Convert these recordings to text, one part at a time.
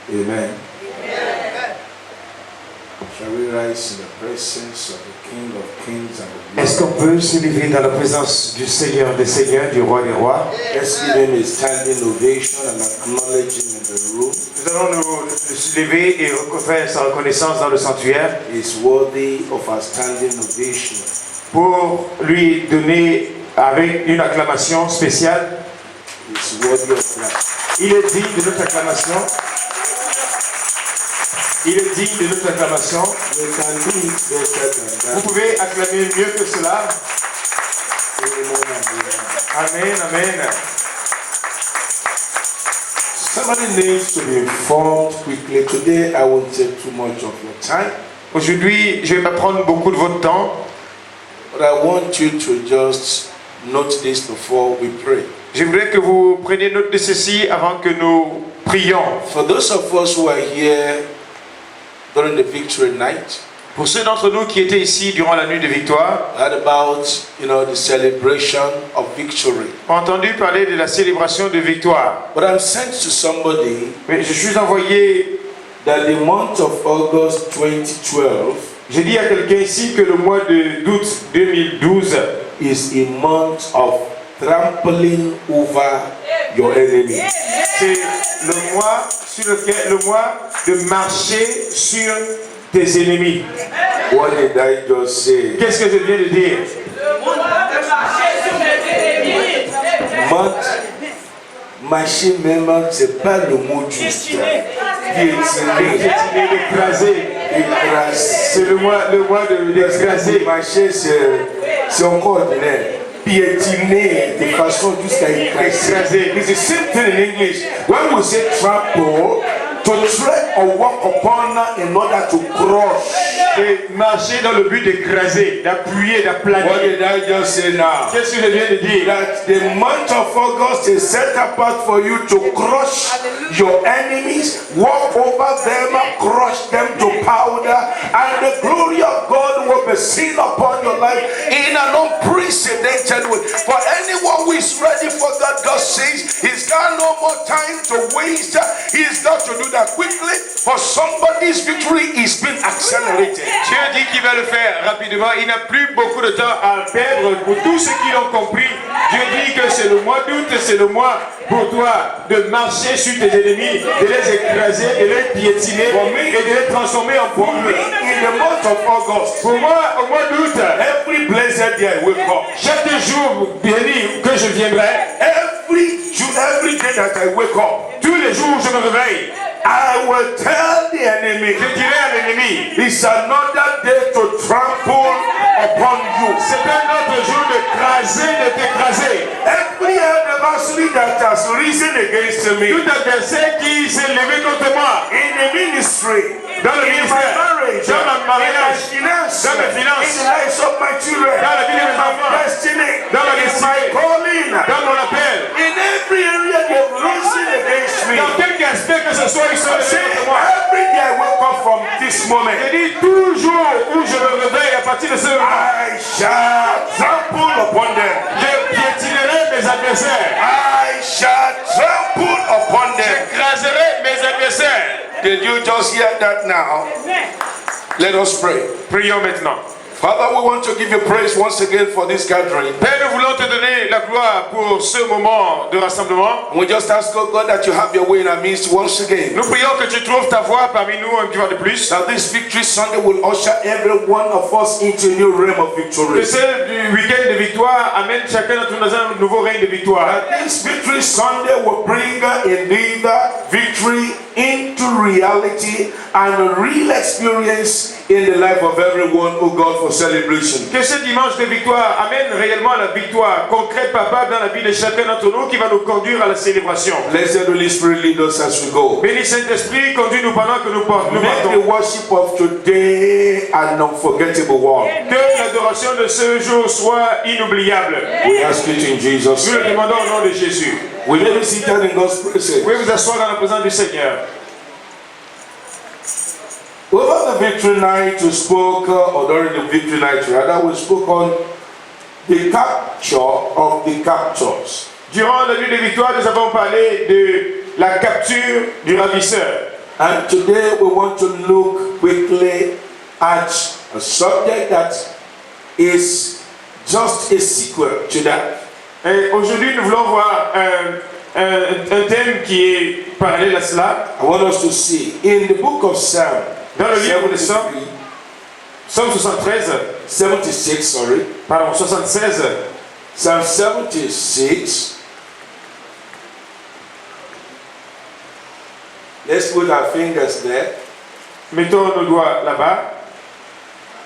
Amen. Shall we rise in the presence of the King of Kings and the Lord? Est-ce qu'on peut s'élever dans la présence du Seigneur des Seigneurs, du Roi des Rois? Let's give him a standing ovation and acknowledge him in the room. Nous allons nous lever et faire sa reconnaissance dans le sanctuaire He's worthy of our standing ovation. pour lui donner avec une acclamation spéciale. He's worthy of that. Il est digne de notre acclamation. Il est digne de notre acclamation. We can do it better than Vous that. pouvez acclamer mieux que cela. Amen. Amen, amen. Somebody needs to be informed quickly. Today I won't take too much of your time, Aujourd'hui, je vais pas prendre beaucoup de votre temps, but I want you to just note this before we pray. je voudrais que vous preniez note de ceci avant que nous prions. For those of us who are here during the victory night, Pour ceux d'entre nous qui étaient ici durant la nuit de victoire, heard about, the celebration of victory. ont entendu parler de la célébration de victoire. But I'm sent to somebody Mais je suis envoyé, that the month of August 2012 j'ai dit à quelqu'un ici que le mois d'août 2012 is a month of trampling over your enemy. c'est le mois de marcher sur tes ennemis. What did I just say? Qu'est-ce que je viens de dire? Month, marcher même, c'est pas le mot juste. Piétiner, Écraser. C'est le mois d'écraser. Marcher, c'est encore ordinaire. Piétiner de façon jusqu'à écraser. It's the same thing in English. When we say trample, to tread or walk upon in order to crush. Et marcher dans le but d'écraser, d'appuyer, What d'aplanir. did I just say now? Qu'est-ce que je viens de dire? That the month of August is set apart for you to crush your enemies, walk over them, crush them to powder, and the glory of God will be seen upon your life in an unprecedented way. For anyone who is ready for that, God says he's got no more time to waste. He's got to do that quickly, for somebody's victory is being accelerated. Dieu dit qu'il va le faire rapidement. Il n'a plus beaucoup de temps à perdre. Pour tous ceux qui l'ont compris, Dieu dit que c'est le mois d'août, c'est le mois pour toi de marcher sur tes ennemis, de les écraser, de les piétiner et de les transformer en For me, poudre. in the month of August, Pour moi, au mois d'août, every blessed day I wake up. chaque jour béni que je viendrai, Every day that I wake up, tous les jours où je me réveille, I will tell the enemy, je dirai à l'ennemi, it's another day to trample upon you. c'est un autre jour de t'écraser. Every adversary that has risen against me Tout adversaire qui s'est levé contre moi, in the ministry, dans le in my ministère, marriage, dans ma in my mariage, finance, dans mes in finances, the lives of my children, dans la vie de mes in my enfants, destiny, dans ma in my destinée, calling, dans mon appel, in every area they've risen against me. dans quelque aspect que ce soit, ils sont Say, levés contre moi. every day I wake up from this moment, Je dis toujours où je me réveille à partir de ce moment, I shall trample upon them. je piétinerai mes adversaires, I shall trample upon them. j'écraserai mes adversaires. Did you just hear that now? Let us pray. Prions maintenant. Father, we want to give you praise once again for this gathering. Père, nous voulons te donner la gloire pour ce moment de rassemblement. We just ask God that you have your way in our midst once again. Nous prions que tu trouves ta voix parmi nous une fois de plus. That this Victory Sunday will usher every one of us into a new realm of Que victory. celle du week-end de victoire amène chacun d'entre nous dans un nouveau règne de victoire. That this Victory Sunday will bring indeed victory into reality and a real experience in the life of everyone who God for celebration. Que ce dimanche de victoire amène réellement la victoire concrète, papa, dans la vie de chacun d'entre nous qui va nous conduire à la célébration. Blessed Holy Spirit, lead us as we go. Béni Saint-Esprit, conduis-nous pendant que nous Make the partons. worship of today an unforgettable one. Que l'adoration de ce jour soit inoubliable. We ask it in Jesus' Nous le name. demandons au nom de Jésus. We may be seated in God's presence. Vous pouvez vous asseoir dans la présence du Seigneur. Over the victory night, we spoke, or during the victory night, rather, we spoke on the capture of the captors. Durant la nuit de victoire, nous avons parlé de la capture du ravisseur. And today we want to look quickly at a subject that is just a sequel to that. Et aujourd'hui, nous voulons voir un thème qui est parallèle à cela. I want us to see in the book of Psalm, Dans le livre de Psaume, 76, pardon, 76, Psalm 76. Let's put our fingers there. mettons nos doigts là-bas.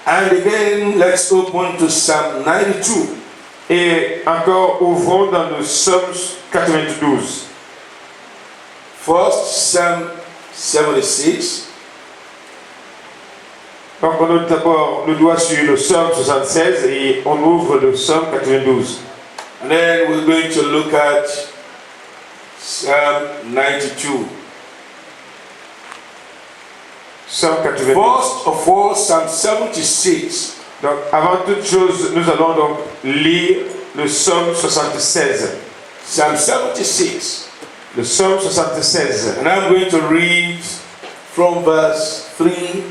And again, let's open to Psalm 92. Et encore, ouvrons dans le Psaume 92. First, Psalm 76. Donc on note d'abord le doigt sur le Psaume 76 et on ouvre le Psaume 92. And then we're going to look at Psalm 92. Psaume 92. First of all, Psalm 76. Donc avant toute chose, nous allons donc lire le Psaume 76. Psalm 76. Le Psaume 76. And I'm going to read from verse 3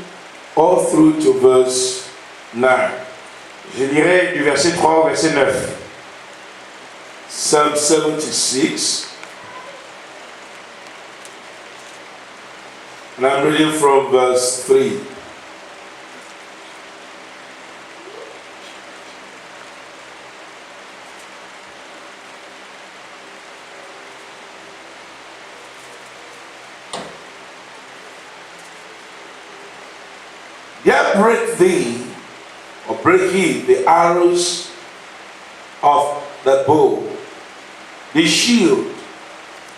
all through to verse 9. Je lirai du verset 3 au verset 9. Psalm 76. And I'm reading from verse 3. Yet break thee, or break ye the arrows of the bow, the shield.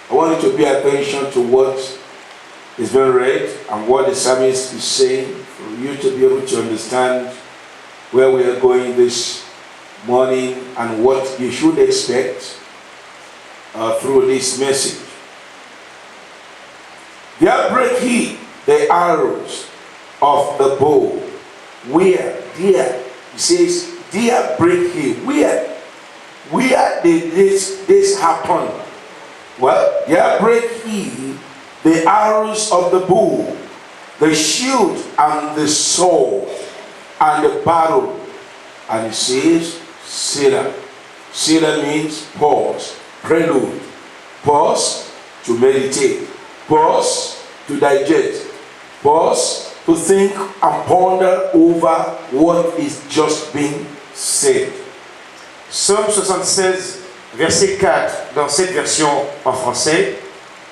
I want you to pay attention to what is being read and what the psalmist is saying for you to be able to understand where we are going this morning and what you should expect through this message. There break ye the arrows of the bow. Where? There. He says, there break ye. Where? Where did this happen? Well, there break ye the arrows of the bow, the shield and the sword, and the battle. And it says, Selah. Selah means pause, prelude. Pause to meditate. Pause to digest. Pause to think and ponder over what is just being said. Psaume 76, verset 4, dans cette version en français.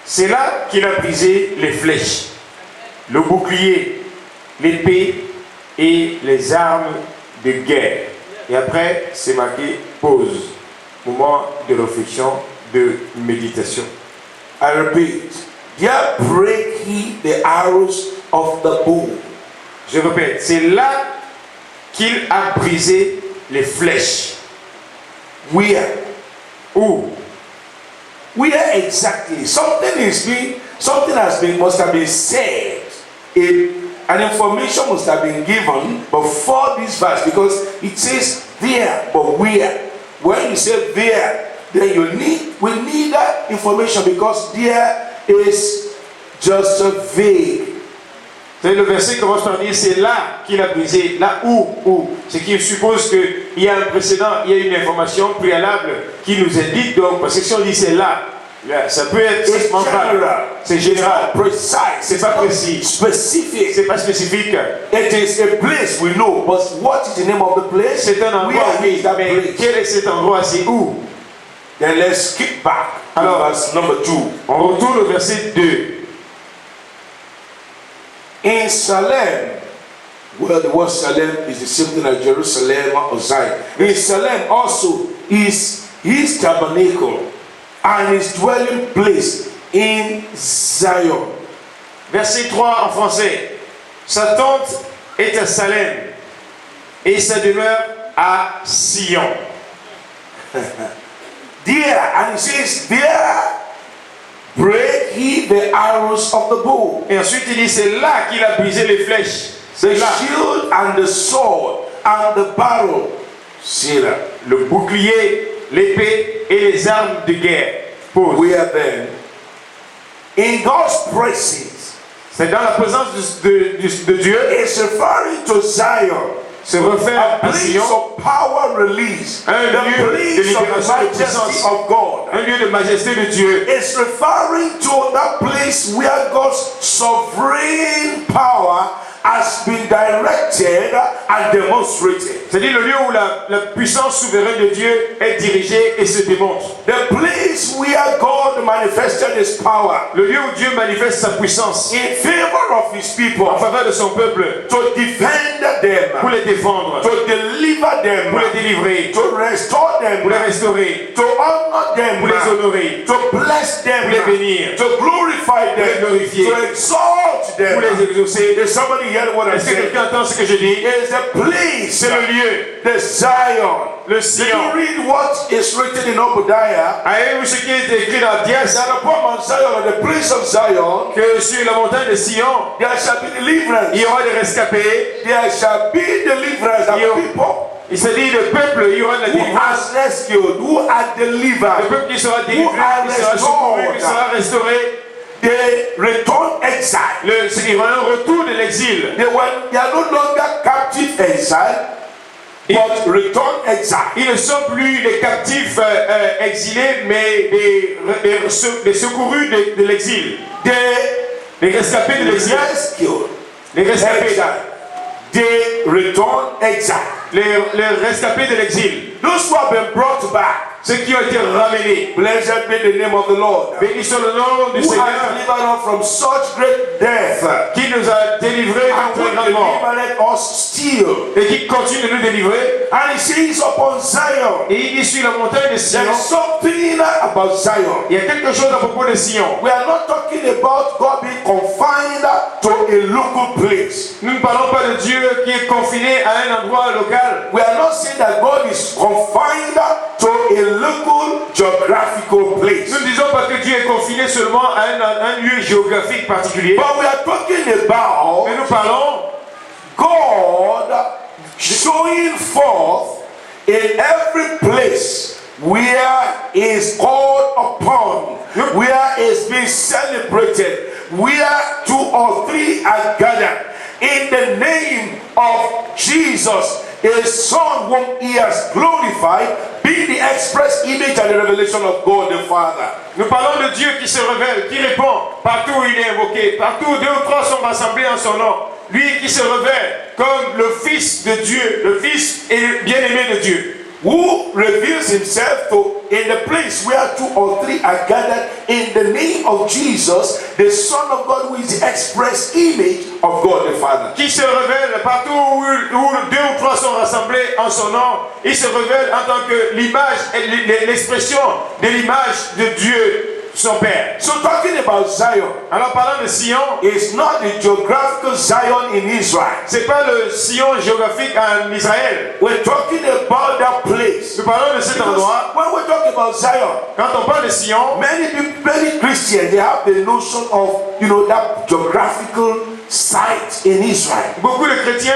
C'est là qu'il a brisé les flèches, le bouclier, l'épée et les armes de guerre. Et après, c'est marqué pause, moment de réflexion, de méditation. I repeat, there break he the arrows of the bow. Je répète, c'est là qu'il a brisé les flèches. Where? Où? Where exactly? Something must have been said. An information must have been given before this verse, because it says there, but where? When you say there, then we need that information, because there is just a vague. Le verset commence par dire c'est là qu'il a brisé, là où, ce qui suppose qu'il y a un précédent, il y a une information préalable qui nous indique donc, parce que si on dit c'est là, ça peut être c'est général, c'est pas précis, specific, c'est pas spécifique. It is a place we know, but what is the name of the place? C'est un endroit, oui, mais quel est cet endroit, c'est où? Then let's skip back to verse number 2. On retourne au verset 2. In Salem, well, the word Salem is the same thing as Jerusalem or Zion. In Salem also is his tabernacle and his dwelling place in Zion. Verset 3 en français. Sa tente est à Salem et sa demeure à Sion. There, and it says there, break he the arrows of the bow. Et ensuite il dit c'est là qu'il a brisé les flèches. The shield and the sword and the barrel. Selah. Le bouclier, l'épée et les armes de guerre. Pause. We are then in God's presence. C'est dans la présence de Dieu. It's referring to Zion. Se refaire A à place Sion. of power release. Un The lieu de place of libération, the de majesty puissance. of God. Un lieu de majesté de Dieu. It's referring to that place where God's sovereign power has been directed and demonstrated. C'est-à-dire le lieu où la puissance souveraine de Dieu est dirigée et se démontre. The place where God manifested his power Le lieu où Dieu manifeste sa puissance in favor of his people, en faveur de son peuple to defend pour them, les défendre, to deliver them, pour les délivrer, to restore them, pour les restaurer, to honor them, pour les honorer, to bless them, pour les bénir, to glorify pour les them, glorifier, to exalt them. pour les exaucer. Is somebody hear what I'm Est-ce que saying? quelqu'un entend ce que je dis? Is the place, C'est le lieu, the Zion. le Did you Sion. read what is written in Obadiah? Avez-vous ce qui est écrit dans Dias? That upon Mount Zion, the place of Zion, Que sur la montagne de Sion, there shall be deliverance. il y aura des rescapés. There shall be deliverance of Yo. people Il se dit le peuple, il y aura de la who délivrance. are rescued, who are Le delivered. peuple qui sera délivré, qui sera secouru, qui sera restauré. They return exile. Il y aura un retour de l'exil. They are no longer captive exile, but return exile. Ils ne sont plus les captifs exilés, mais des secourus de l'exil. Les rescapés de l'exil. Rescued. Les rescapés. Exile. They return exile. Les rescapés de l'exil. Those who have been brought back. Ceux qui ont été ramenés. Blessed be the name of the Lord. Béni soit le nom du Who Seigneur has delivered us from such great death. qui nous a délivrés And de will très grandement deliver us still. et qui continue de nous délivrer. And he says upon Zion. Et il dit sur la montagne de Sion, There is something about Zion. il y a quelque chose à propos de Sion. We are not talking about God being confined to a local place. Nous ne parlons pas de Dieu qui est confiné à un endroit local. We are not saying that God is confined to a local geographical place. Nous ne disons pas que Dieu est confiné seulement à un lieu géographique particulier. But we are talking about Mais nous parlons God showing forth in every place where he is called upon, where he is being celebrated, where 2 or 3 are gathered in the name of Jesus, his Son whom he has glorified, being the express image and the revelation of God the Father. Nous parlons de Dieu qui se révèle, qui répond partout où il est invoqué, partout où 2 ou 3 sont rassemblés en son nom. Lui qui se révèle comme le Fils de Dieu, le Fils et bien-aimé de Dieu. Who reveals himself to in the place where 2 or 3 are gathered in the name of Jesus, the Son of God, who is the express image of God the Father. Qui se révèle partout où 2 ou 3 sont rassemblés en son nom. Il se révèle en tant que l'image, l'expression de l'image de Dieu, son Père. So talking about Zion, Alors parlant de Sion, is not the geographical Zion in Israel. c'est pas le Sion géographique en Israël. We're talking about that place. Nous parlons de cet Because endroit. when we talk about Zion, Quand on parle de Sion, many Christians, they have the notion of, that geographical site in Israel. beaucoup de chrétiens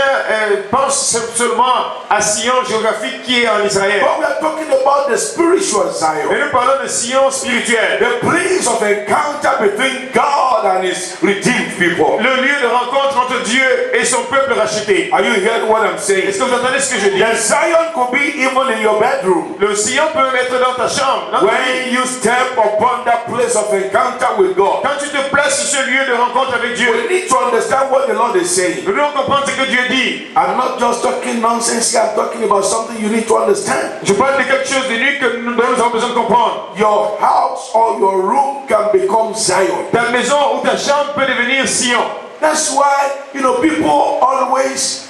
pensent seulement à Sion géographique qui est en Israël. But we are talking about the spiritual Zion. Mais nous parlons de Sion spirituel. The place of encounter between God and his redeemed people. Le lieu de rencontre entre Dieu et son peuple racheté. Are you hearing what I'm saying? Est-ce que vous entendez ce que je dis? The Zion could be even in your bedroom. Le Sion peut être dans ta chambre. Dans ta When vie. you step upon that place of encounter with God, Quand tu te places sur ce lieu de rencontre avec Dieu, we need to understand what the Lord is saying. nous devons comprendre ce que Dieu dit. I'm not just talking nonsense here, I'm talking about something you need to understand. Je parle de quelque chose de nu dont nous avons besoin de comprendre. Your house or your room can become Zion. Ta maison ou ta chambre peut devenir Sion. That's why, people always,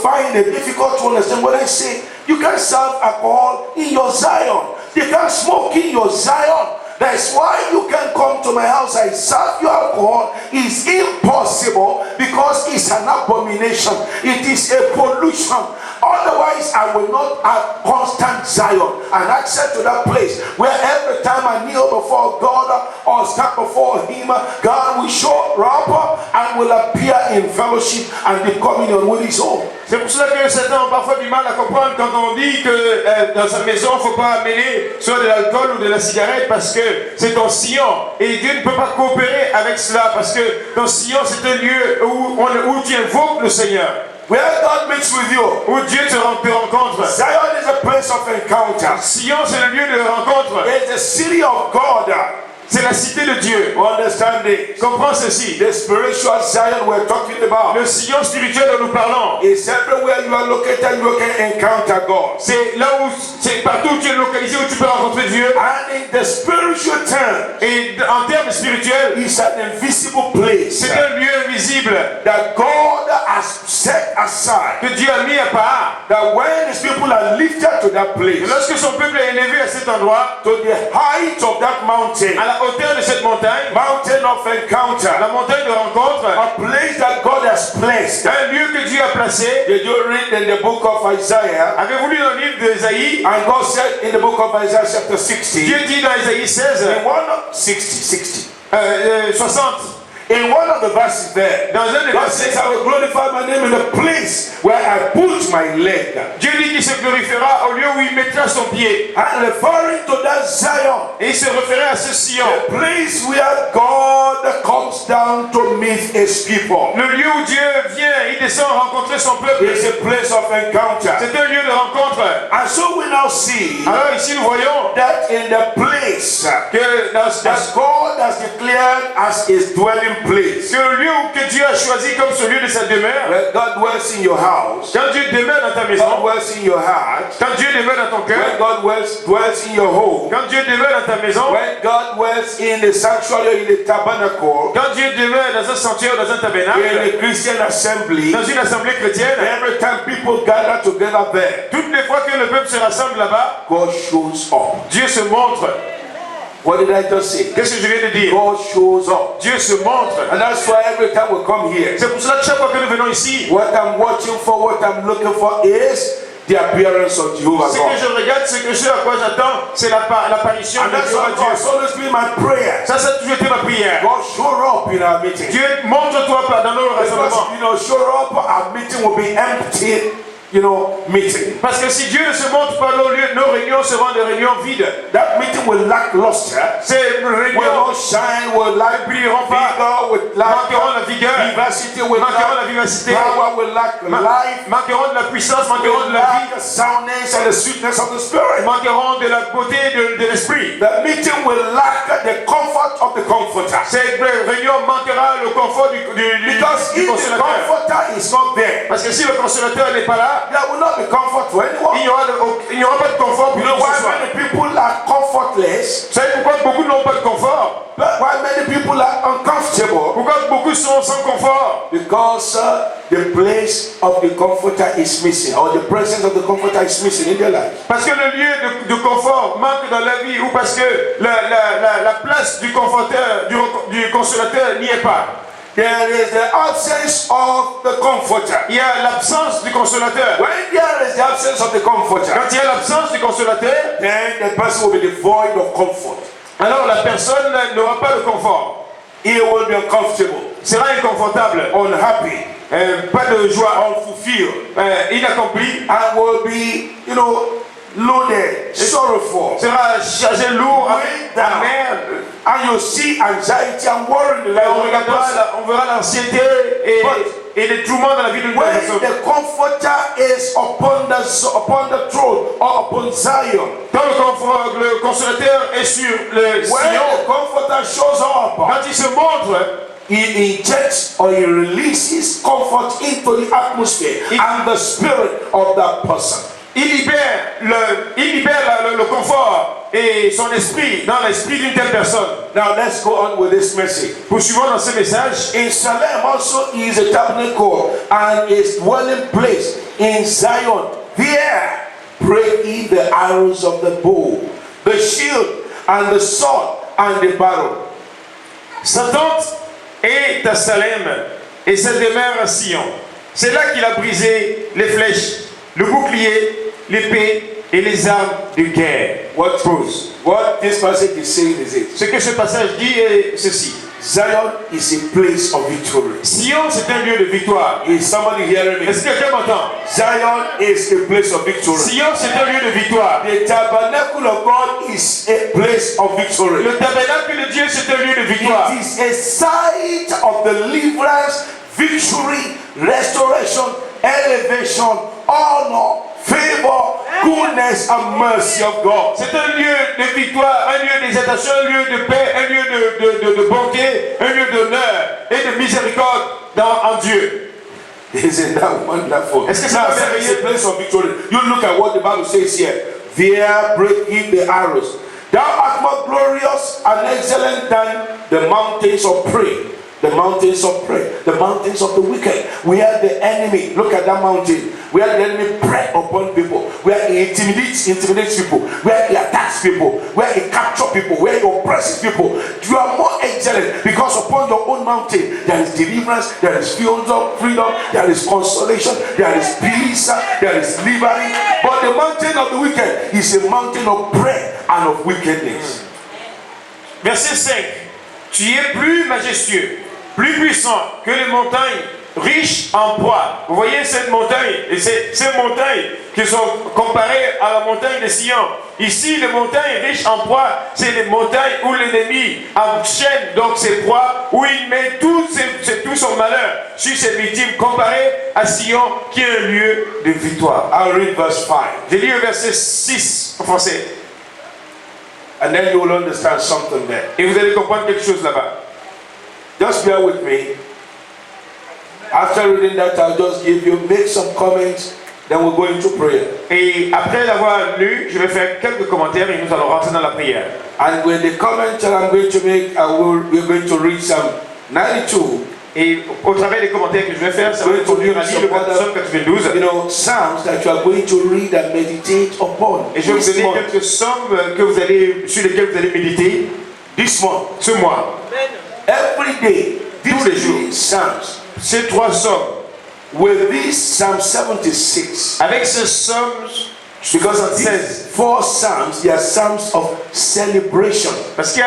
find it difficult to understand what I say. You can't serve alcohol in your Zion. You can't smoke in your Zion. That's why you can come to my house and serve you alcohol. It's impossible because it's an abomination. It is a pollution. Otherwise, I will not have constant Zion and access to that place where every time I kneel before God or stand before Him, God will show up and will appear in fellowship and be communion with His own. C'est pour cela que certains ont parfois du mal à comprendre quand on dit que dans sa maison, il ne faut pas mêler soit de l'alcool ou de la cigarette parce que c'est ton sillon. Et Dieu ne peut pas coopérer avec cela parce que ton sillon, c'est un lieu où tu invoques le Seigneur. Where God meets with you. Où Dieu te rencontre. Zion is a place of encounter. Sion, c'est le lieu de rencontre. It's the city of God. C'est la cité de Dieu. Understand this? Comprends ceci. The spiritual Zion we're talking about. Le Sion spirituel dont nous parlons. Is everywhere you are located, you can encounter God. C'est là où, c'est partout où tu es localisé où tu peux rencontrer Dieu. And in the spiritual term, et en termes spirituels, it's an invisible place. C'est un lieu invisible. That God has set aside. Que Dieu a mis à part. That when His people are lifted to that place. Et lorsque son peuple est élevé à cet endroit. To the height of that mountain. À la hauteur de cette montagne, mountain of encounter, la montagne de rencontre, a place that God has placed, un lieu que Dieu a placé. Did you read in the book of Isaiah? Avez-vous lu dans le livre d'Ésaïe? And God said in the book of Isaiah chapter 60. Dieu dit dans Ésaïe 16. In 60. In one of the verses there, dans un des God says, I will glorify my name in the place where I put my leg. Dieu dit qu'il se glorifiera au lieu où il mettra son pied. And referring to that Zion, et il se référait à ce Sion. The place where God comes down to meet His people. Le lieu où Dieu vient, il descend rencontrer son peuple. It's a place of encounter. C'est un lieu de rencontre. And so we now see. Alors ici nous voyons that in the place que that God has declared as His dwelling place. Que le lieu que Dieu a choisi comme ce lieu de sa demeure. When God dwells in your house. Quand Dieu demeure dans ta maison. God dwells in your heart. Quand Dieu demeure dans ton cœur. When God dwells in your home. Quand Dieu demeure dans ta maison. When God dwells in the sanctuary, in the tabernacle. Quand Dieu demeure dans un sanctuaire, dans un tabernacle. In a Christian assembly. Dans une assemblée chrétienne. Every time people gather together there. Toutes les fois que le peuple se rassemble là-bas. God shows up. Dieu se montre. What did I just say? Qu'est-ce que je viens de dire? God shows up. Dieu se montre. And that's why every time we come here. C'est pour cela que chaque fois que nous venons ici. What I'm watching for, what I'm looking for is the appearance of Jehovah God. Ce que je regarde, ce à quoi j'attends, c'est l'apparition de Jéhovah Dieu. That's always been my prayer. Ça a toujours été ma prière. God show up in our meeting. Dieu montre-toi dans nos rassemblements. Because, show up, our meeting will be empty. Meeting. Parce que si Dieu ne se montre pas nos réunions seront des réunions vides. That meeting will lack luster. Ces réunions will not shine, will lack brilleront pas, manqueront la vigueur, vivacity, will manqueront la vivacité, power, will lack life, manqueront de la puissance, manqueront de la vie, the soundness and the sweetness of the spirit, manqueront de la beauté de l'esprit. The meeting will lack the comfort of the comforter. Cette réunion manquera le confort du Because if the comforter is not there, parce que si le consolateur n'est pas là, there will not be comfort for anyone. Il n'y aura pas de confort pour you know why many people are comfortless? Vous savez pourquoi beaucoup n'ont pas de confort? Why many people are uncomfortable? Pourquoi beaucoup sont sans confort? Because the place of the comforter is missing, or the presence of the comforter is missing in their life. Parce que le lieu de confort manque dans la vie, ou parce que la place du conforteur, du consolateur n'y est pas. There is the absence of the comforter. Il y a l'absence du consolateur. When there is the absence of the comforter, quand il y a l'absence du consolateur, then the person will be devoid of comfort. Alors la personne n'aura pas de confort. He will be uncomfortable. Sera inconfortable. Unhappy. Pas de joie. Unfulfilled. Inaccompli. And will be, loaded, sorrowful. Sera chargé lourd, amer. And you see anxiety and worry in the life of the person. On verra l'anxiété et les tourments dans la vie d'une personne. When the comforter is upon the throne or upon Zion. Quand le consolateur est sur le Sion. When the comforter shows up. Quand il se montre. He injects or he releases comfort into the atmosphere and the spirit of that person. Il libère le confort et son esprit dans l'esprit d'une telle personne. Now let's go on with this message. Poursuivons dans ce message. In Salem also is a tabernacle and his dwelling place in Zion. There break ye the arrows of the bow, the shield and the sword and the barrel. Sa tente est à Salem et sa demeure à Sion. C'est là qu'il a brisé les flèches, le bouclier, l'épée et les armes de guerre. What this passage is saying is it? Ce que ce passage dit est ceci. Zion is a place of victory. Sion, c'est un lieu de victoire. Is somebody hearing me? Est-ce que quelqu'un m'entend? Zion is a place of victory. Sion, c'est un lieu de victoire. The tabernacle of God is a place of victory. Le tabernacle de Dieu, c'est un lieu de victoire. It is a site of deliverance, victory, restoration, elevation, honor, favor, goodness, and mercy of God. C'est un lieu de victoire, un lieu d'exaltation, un lieu de paix, un lieu de bonté, un lieu d'honneur et de miséricorde en Dieu. Isn't that wonderful? Est-ce que c'est Now, pas it's merveilleux? a place of victory. You look at what the Bible says here. There break in the arrows. Thou art more glorious and excellent than the mountains of prey. The mountains of prey, the mountains of the wicked, where the enemy, look at that mountain, where the enemy prey upon people, where he intimidates people, where he attacks people, where he captures people, where he oppresses people. You are more excellent because upon your own mountain there is deliverance, there is freedom, there is consolation, there is peace, there is liberty. But the mountain of the wicked is a mountain of prey and of wickedness. Verset 5. Tu es plus majestueux, plus puissant que les montagnes riches en proie. Vous voyez cette montagne, et ces montagnes qui sont comparées à la montagne de Sion. Ici, les montagnes riches en proie, c'est les montagnes où l'ennemi enchaîne donc ses proies, où il met tout son malheur sur ses victimes, comparé à Sion, qui est un lieu de victoire. I'll read verse 5. J'ai lu le verset 6 en français. And then you will understand something there. Et vous allez comprendre quelque chose là-bas. Just bear with me. After reading that, I'll just make some comments, then we'll go into prayer. Et après l'avoir lu, je vais faire quelques commentaires et nous allons rentrer dans la prière. And with the comments that I'm going to make, we're going to read Psalm 92. Et au travers des commentaires que je vais faire, ça va être lire le Psaume 92. You know, Psalms that you are going to read and meditate upon. Et je vais vous donner quelques psaumes sur lesquels vous allez méditer This month. ce mois. Every day. Tous les jours. Psalms. Ces 3 psaumes. With this Psalm 76. Avec ce psaume, Because these 4 Psalms, they are Psalms of celebration. parce que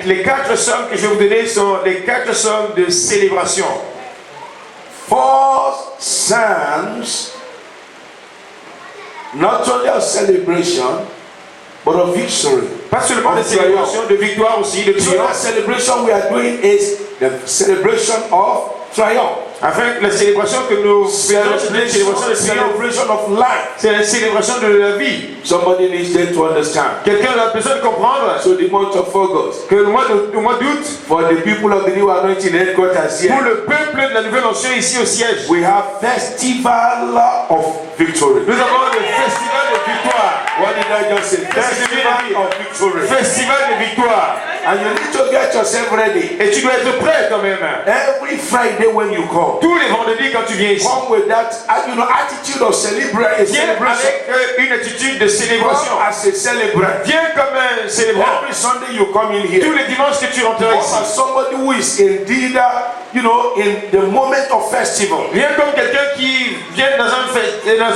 les 4 psaumes que je vais vous donner sont les 4 psaumes de célébration. 4 Psalms, not only of celebration, but of victory. Pas seulement de célébration, de victoire aussi, de So that triomphe. celebration we are doing is the celebration of triumph. Afin que la célébration que nous faisons, c'est une célébration de triomphe. Celebration of life. C'est la célébration de la vie. Somebody needs them to understand. Quelqu'un a besoin de comprendre So the month of August, que le mois d'août, for the people of the new anointing headquarters pour here, le peuple de la nouvelle onction ici au siège, we have festival of victory. nous avons le festival de victoire. What did I just say? Festival of victory. Festival de victoire. And you need to get yourself ready. Et tu dois être prêt quand même. Every Friday when you come, Tous les vendredis quand tu viens ici, come with that attitude of celebration. viens avec une attitude de célébration. Come as a celebrant. Viens comme un célébrant. Every Sunday you come in here. Tous les dimanches que tu rentres Come ici, as somebody who is indeed, in the moment of festival. viens comme quelqu'un qui vient dans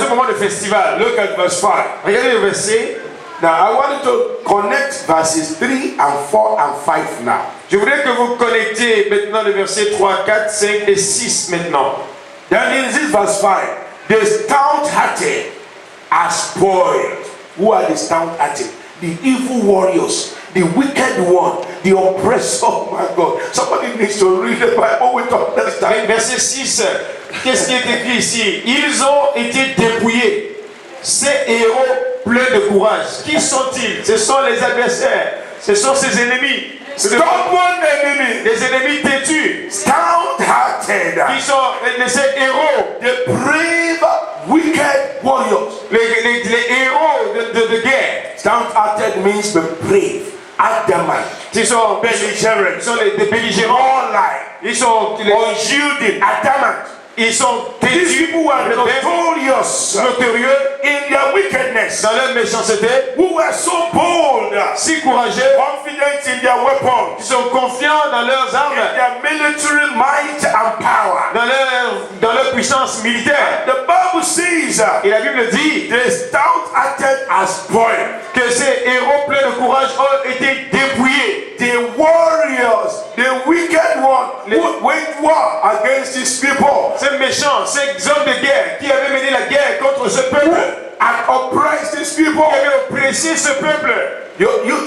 un moment de festival. Look at verse 5. Regardez le verset. Now I want you to connect verses 3 and 4 and 5 now. Je voudrais que vous connectiez maintenant les versets 3, 4, 5 et 6 maintenant. Then in this verse 5, the stout-hearted are spoiled. Who are the stout-hearted? The evil warriors, the wicked one, the oppressor. Oh my God. Somebody needs to read the Bible with understanding. Verset 6, qu'est-ce qui est écrit ici? Ils ont été dépouillés. Ces héros pleins de courage. Qui sont-ils? Ce sont les adversaires. Ce sont ses ennemis. Stubborn enemy. Les ennemis têtus. Stout-hearted. Qui sont ces héros? The brave, wicked warriors. Les héros de guerre. Stout-hearted means the brave, adamant, Ils sont belligerent, Ils sont des belligérants. warlike, Ils sont unyielding, adamant. Ils sont These têtus, people were notorious notorieux in their wickedness, dans leur méchanceté, who were so bold, si courageux, confident in their weapons, ils sont confiants dans leurs in armes, their military might and power. dans leur puissance militaire. The Bible says Et la Bible dit the stout-hearted are spoiled. que ces héros pleins de courage ont été dépouillés. The warriors, the wicked who waged war against his people, ces méchants, ces hommes de guerre qui avaient mené la guerre contre ce who peuple, had oppressed his people. qui avaient oppressé ce peuple.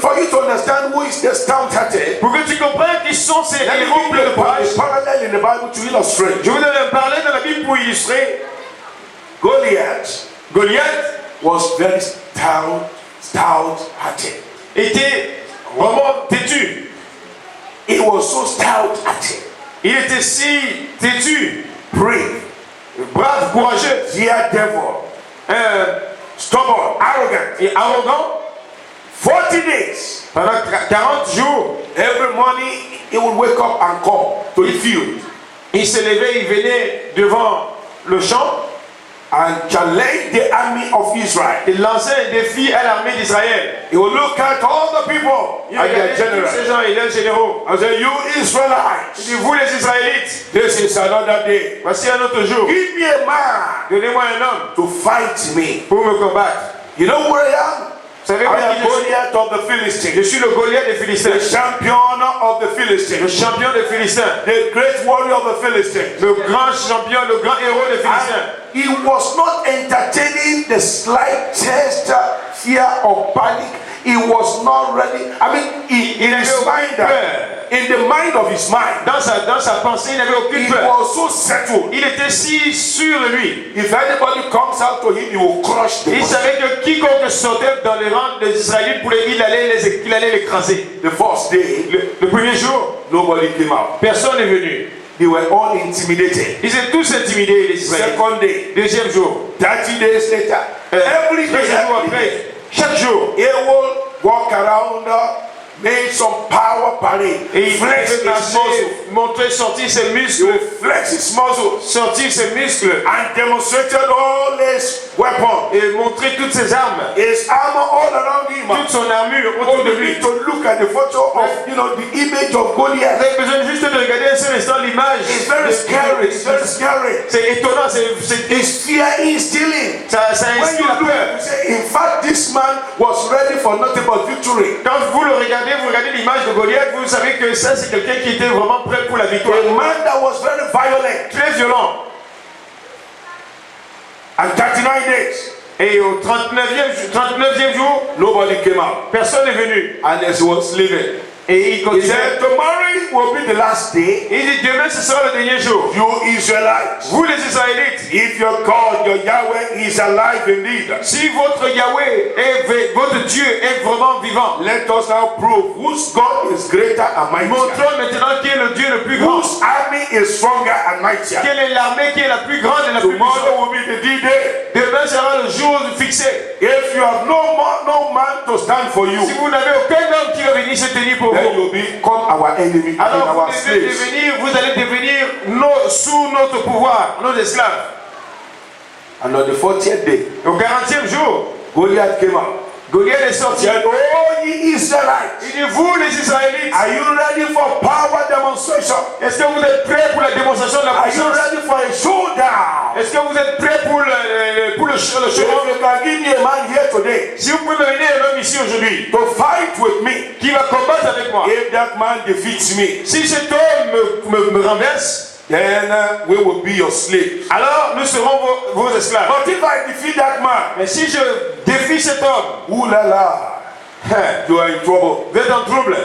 For you to understand who is the stout-hearted, Pour que tu comprennes qui sont ces let me héros give pleins de you courage, a parallel in the Bible to illustrate. je vous donne un parler dans la Bible pour illustrer. Goliath Goliath was very stout-hearted. était vraiment têtu. He was so stout-hearted, Il était si têtu, brave, brave, courageux, daredevil, stubborn, arrogant. et arrogant. 40 days, Pendant 40 jours, every morning he would wake up and come to the field il se levait, il venait devant le champ, and challenge the army of Israel. il lançait un défi à l'armée d'Israël. He will look at all the people Il and their regardait tous generals ces gens et leurs généraux. and say, you Il Israelites, dit, vous les Israélites, this is another day. voici un autre jour. Give me a man Donnez-moi un homme to fight me. pour me combattre. You know where I am? Vous savez I moi qui am je suis? Goliath of the Je Philistines, suis le Goliath des Philistins, the champion of the le Philistines, champion des Philistins, the great warrior of the Philistines. le grand champion, le grand héros des Philistins. And he was not entertaining the slightest fear or panic. He was not ready. I mean, in his mind, in the mind of his mind, Dans sa pensée, il n'avait aucune he peur. was so settled. Il était si sûr de lui. If anybody comes out to him, he will crush them. Il savait que quiconque sortait dans les rangs des Israélites, il allait l'écraser. The first day, Le premier jour, nobody came out. personne n'est venu. They were all intimidated. Ils étaient tous intimidés, les Israélites. Second day, Deuxième jour, 30 days later, every 13 day, jours après, chaque jour, he will walk around, made some power parade, et il flex devait his muscles. montrer, sortir ses He muscles, will flex his muscles sortir ses muscles, and demonstrated all his weapons, et montrer toutes ses armes, his armor all around him. toute son armure Oh, autour de you lui. need to look at the photo of, the image of Vous Goliath. avez besoin juste de regarder un seul instant l'image. It's very scary. It's very scary. C'est étonnant, It's fear instilling. ça When inspire you la look, peur. you say, in fact, this man was ready for nothing but victory. Quand vous le regardez, vous regardez l'image de Goliath, vous savez que ça c'est quelqu'un qui était vraiment prêt pour la victoire. A man that was very violent. Très violent. And 39 days, Et au 39e jour, nobody came out. personne n'est venu. And as he was leaving, Et il he continuait. said, tomorrow will be the last day. Il dit demain ce sera le dernier jour. You Israelites, Vous les Israélites, if your God, your Yahweh is alive indeed, si votre Yahweh, votre Dieu est vraiment vivant, let us now prove whose God is greater and mightier. montrons maintenant qui est le Dieu le plus grand. Whose army is stronger and mightier. Quelle est l'armée qui est la plus grande et la plus puissante? Tomorrow will be the D-Day. Demain sera le jour fixé. If you have no man to stand for you, Si vous n'avez aucun homme qui va venir se tenir pour then vous, you'll become our enemy and alors our vous devez slaves. devenir, vous allez devenir sous notre pouvoir, nos esclaves. And on the 40th day, Au 40e jour, Goliath came out. Goliath est sorti. Said, oh ye Israelites, Il dit, vous les Israélites, are you ready for power demonstration? est-ce que vous êtes prêts pour la démonstration de la Are you puissance? ready for a showdown? Est-ce que vous êtes prêts pour le If chemin? you can give me a man here today Si vous pouvez me donner un homme ici aujourd'hui to fight with me, qui va combattre avec moi, if that man defeats me, si cet homme me renverse, then we will be your slaves. alors nous serons vos esclaves. But if I defeat that man, Mais si je défie cet homme, ooh la la, you are in trouble. vous êtes en trouble.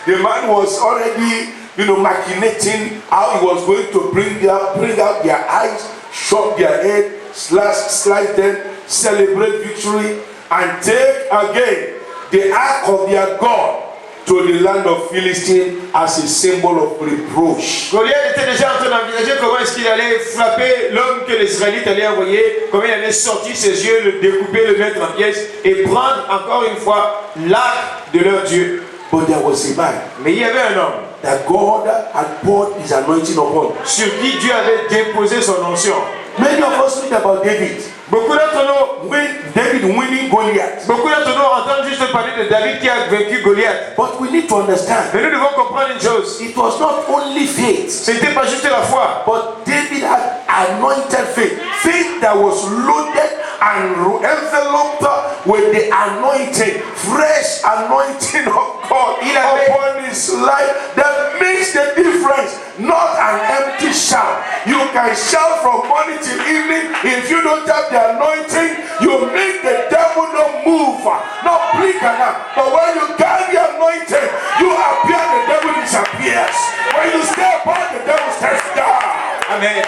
The man was already, machinating how he was going to bring out their eyes, chop their head, slice them, celebrate victory, and take again the ark of their God to the land of Philistine as a symbol of reproach. Goliath était déjà en train d'envisager comment est-ce qu'il allait frapper l'homme que les Israélites allaient envoyer, comment il allait sortir ses yeux, le découper, le mettre en pièces et prendre encore une fois l'arc de leur Dieu. But there was a man Mais il y avait un homme that God had poured his anointing upon. sur qui Dieu avait déposé son onction. Many of us read about David. Beaucoup d'entre nous, David winning Goliath. beaucoup d'entre nous entendent juste parler de David qui a vaincu Goliath. But we need to understand, Mais nous devons comprendre une chose. it was not only faith, Ce n'était pas juste la foi. but David had anointed faith. Faith that was loaded and enveloped with the anointing, fresh anointing of God upon his life that makes makes the difference, not an empty shout. You can shout from morning till evening. If you don't have the anointing, you make the devil not move, not blink enough. But when you carry the anointing, you appear, the devil disappears. When you stay apart, the devil steps down. Amen.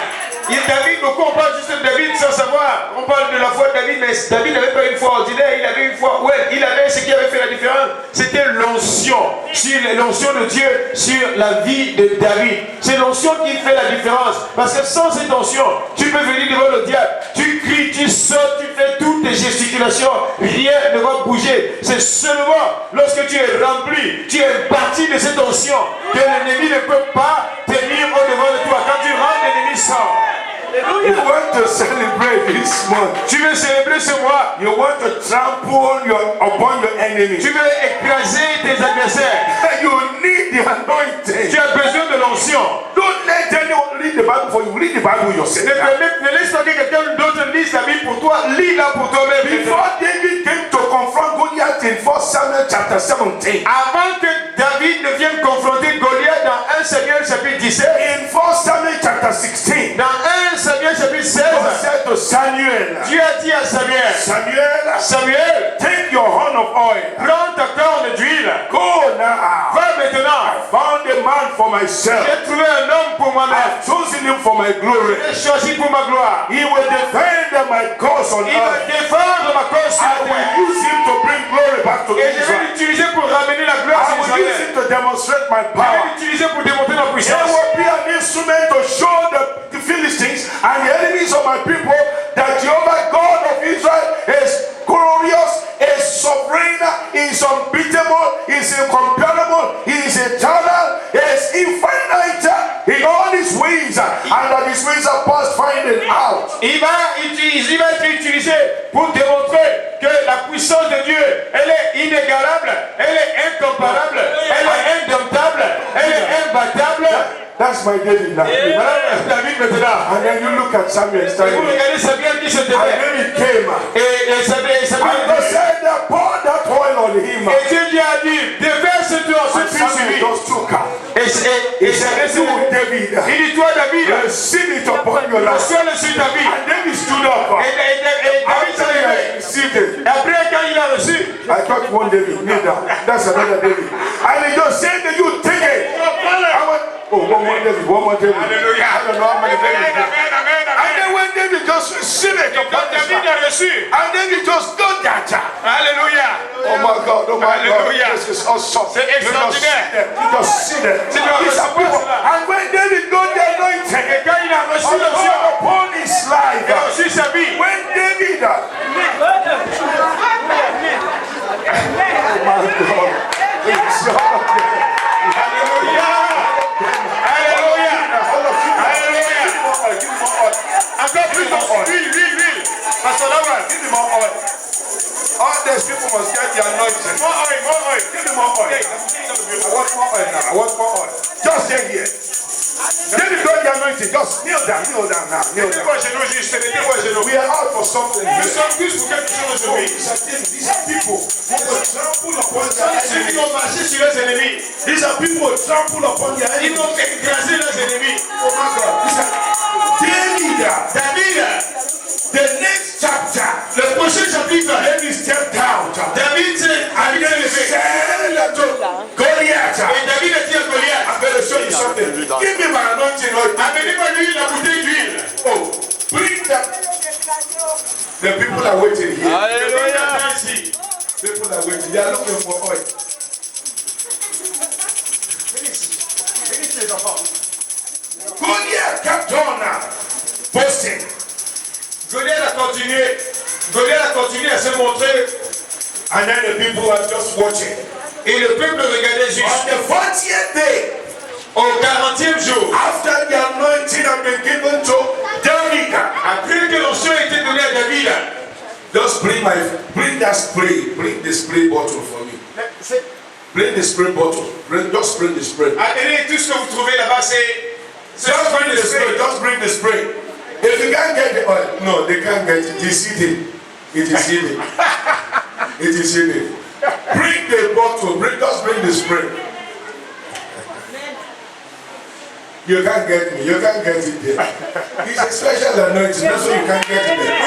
Et David, beaucoup on parle juste de David sans savoir. On parle de la foi de David, mais David n'avait pas une foi ordinaire, il avait une foi. Ouais, il avait ce qui avait fait la différence, c'était l'onction. L'onction de Dieu sur la vie de David. C'est l'onction qui fait la différence. Parce que sans cette onction, tu peux venir devant le diable, tu cries, tu sautes, tu fais toutes tes gesticulations, rien ne va bouger. C'est seulement lorsque tu es rempli, tu es parti de cette onction, que l'ennemi ne peut pas tenir au-devant de toi. Quand tu rentres, l'ennemi sort. You want to celebrate this month. Tu veux célébrer ce mois. You want to trample upon your enemy. Tu veux écraser tes adversaires. You need the anointing. Tu as besoin de l'onction. Don't let anyone read the Bible for you. Read the Bible yourself. Ne laisse pas que quelqu'un d'autre lise la Bible pour toi. Lis-la pour toi-même. Before David came to confront Goliath in 1 Samuel chapter 17. Avant que David ne vienne confronter Goliath dans 1 Samuel chapitre 17. In 1 Samuel chapter 16. Dans 1 Samuel chapitre 16. God said to Samuel. Dieu a dit à Samuel. Samuel, take your horn of oil. Prends ta corne d'huile. Go now. Va maintenant. I found a man for myself. J'ai trouvé un homme pour moi-même. I've chosen him for my glory. J'ai choisi pour ma gloire. He will defend my cause on Il va earth. défendre ma cause sur I la terre. will use him to bring glory back to Et je vais Israel. l'utiliser pour ramener la gloire I sur will use Israël. him to demonstrate my Je vais power. l'utiliser pour démontrer ma It puissance. will be an instrument to show the Philistines and the enemies of my people that Jehovah God of Israel is glorious, is sovereign, is unbeatable, is incomparable, he is eternal, is infinite in all his ways, and that his ways are past finding out. Il va être utilisé pour démontrer que la puissance de Dieu, elle est inégalable, elle est incomparable, elle est indomptable, elle est imbattable. That's my David now. David maintenant. And then you look at Samuel Et vous standing. regardez Samuel qui se And tenait. then he came. Et Samuel And God said, pour that oil on him. et Dieu lui a dit, déverse-toi And ce fils sur Samuel lui. just took her. Et He said, you David, il dit, toi David, receive it upon your life. reçois-le sur ta vie. And then he stood up. Et David s'est After he levé. had received it, Et après, quand il a reçu, I thought one David, kneel down. That's another David. And he just said that you take it. I went, oh, one more David, one more David. Hallelujah. I don't know how many David. Amen. And then when David just received it upon his David life, a reçu. and then he just done that. Alléluia. Oh my God, oh my Hallelujah. God, this is awesome. C'est extraordinaire. You just see them. Tu dois These are people. recevoir And when David got the anointing, Et quand il a reçu le God sang, upon his il a life, reçu sa vie. when David, Encore plus d'huile. Pasteur Lawan, give me more oil. All these people must get the anointing. more oil. Give me more oil. I want more oil now. I want more oil. Just stay here. David got the anointing. Just kneel down now. Kneel down. We are out for something. Nous sommes tous pour quelque chose aujourd'hui. These are people who will trample upon their Ceux qui enemies. vont marcher sur leurs ennemis, These are people who trample upon their ils enemies. vont écraser leurs ennemis. Oh my God. These are David. David, The next chapter. le prochain chapitre, David stepped out. David s'est And then he said to Goliath, Et David a dit à Goliath, I'm going to show you something. Give me my anointing, Lord. amenez-moi l'huile, la bouteille d'huile. Oh, bring that. The people are waiting here. Alléluia. Ici. People are waiting. They are looking for oil. Goliath kept on boasting. Goliath a continué à se montrer. And then the people were just watching. Et le peuple regardait On juste. the 40th day, Au 40e jour, after the anointing had been given to David, après que l'onction a été donnée à David, just bring that spray. Bring the spray bottle for me. Bring the spray bottle. Just bring the spray. amenez tout ce que vous trouvez là-bas, Just bring the spray. Just bring the spray. If you can't get the oil, no, they can't get it. It's hidden. It is hidden. It is hidden. Bring the bottle. Just bring the spray. You can't get me. You can't get it there. It's a special anointing. That's why you can't get it there.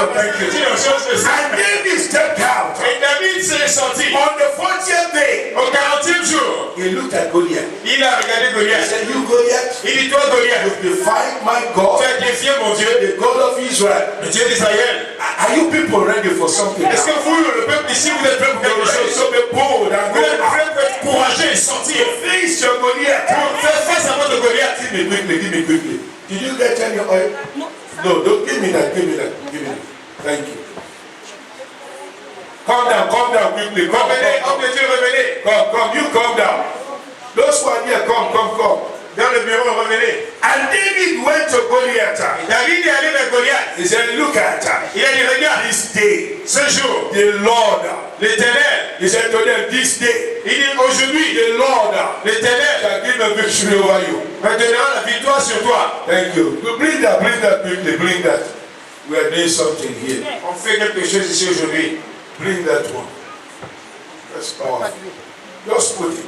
Thank you. And David stepped out. Et David s'est sorti. On the 40th day, Au 40e jour, he looked at Goliath. il a regardé He Goliath. said, you Goliath, Il dit, toi Goliath, you defied my God, tu as défié mon Dieu, the God of Israel. le Dieu d'Israël. Are you people ready for something? Est-ce que vous, le peuple ici, vous êtes prêts pour quelque chose? So be bold and Vous go êtes out. prêts pour être courageux et sortir. Face your Goliath. Pour faire face à votre Goliath. Give me quickly, give me quickly. Did you get any oil? No, don't give me that, give me that, give me that. Thank you. Come down quickly. Come, Revenez, homme de Dieu, revenez. come, you come down. Those who are here, come. Dans le bureau, revenez. And David went to Goliath. David est allé vers Goliath. He said, look at Il a dit, regarde, this day, ce jour, the Lord. l'Éternel, He said to them, this day, il dit aujourd'hui, the Lord l'Éternel shall give a victory over you. me donnera la victoire sur toi. Thank you. Bring that quickly, bring that. We are doing something here. On fait quelque chose ici aujourd'hui. Bring that one. That's powerful. Just put it.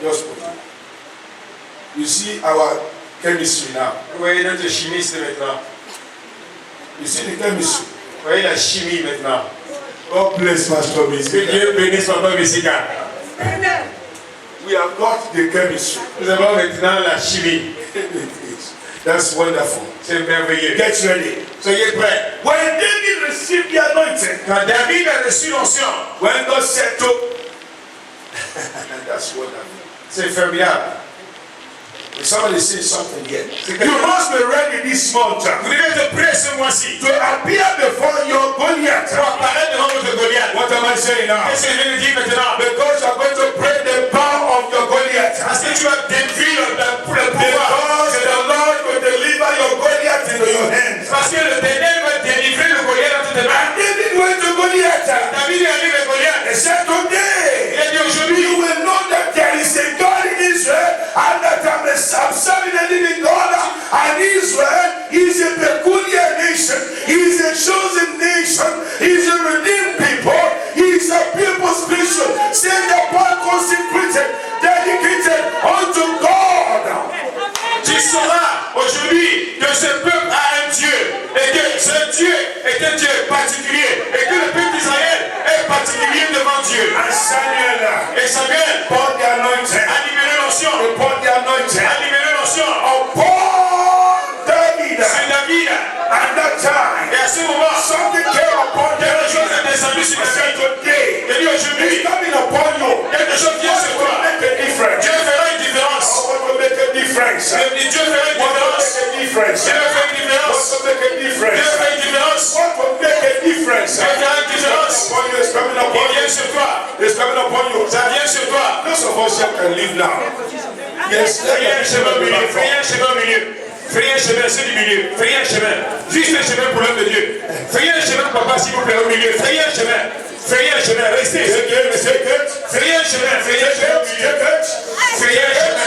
You see our chemistry now. Vous voyez notre chimiste maintenant. You see the chemistry. Vous voyez la chimie maintenant. God bless Pastor Que Missika. Dieu bénisse Papa Messika. We have got the chemistry. Nous avons maintenant la chimie. That's wonderful. C'est merveilleux. Get ready. Soyez prêts. When David received the anointing, Quand David a reçu l'onction, when God said to, that's wonderful. c'est formidable. Somebody say something here. You must be ready this month Vous devez être prêts ce mois-ci to appear before your Goliath. pour apparaître devant votre Goliath. What am I saying now? Qu'est-ce que je viens de dire maintenant? Because you are going to pray the power of your Goliath. Parce que tu as détruit pour le pouvoir. Because the Lord will deliver your Goliath into your hands. Parce que le Ténèbre va délivrer le Goliath dans tes mains. And David went to Goliath. David est allé vers Goliath. He said, today Il a dit aujourd'hui, you will know that there is a God in Israel and that I'm serving a living God. And Israel is a peculiar nation. He is a chosen nation. He is a redeemed people. He is a people special. Set apart, consecrated, dedicated unto God. tu sauras aujourd'hui que ce peuple a un Dieu et que ce Dieu est un Dieu particulier et que le peuple d'Israël est particulier devant Dieu. And Samuel Et Samuel poured the anointing. a libéré l'onction. He poured the anointing A libéré l'onction upon David. sur David. At that time, Et à ce moment, something came upon quelque chose David. est descendu sur He said, David. today, Il dit aujourd'hui, it's coming upon you. quelque chose vient sur What will toi. make a difference? Dieu fera une différence. What will make a difference? Dieu fera une What will différence. make a difference? Dieu fera une différence. What will make a Dieu difference? fera une différence. What will make a difference? Dieu fera une différence. Upon you, it's coming upon Il you. vient sur toi. It's coming upon you. Ça vient sur toi. Most of us here can live now. Yes, Frayez un chemin au milieu. Frayez un chemin au milieu. Frayez un chemin, ceux du milieu. Frayez un chemin. Juste un chemin pour l'homme de Dieu. Frayez un chemin, papa, s'il vous plaît, au milieu. Frayez un chemin. Frayez un chemin. Restez. Frayez un chemin. Frayez un chemin au milieu. Frayez un chemin.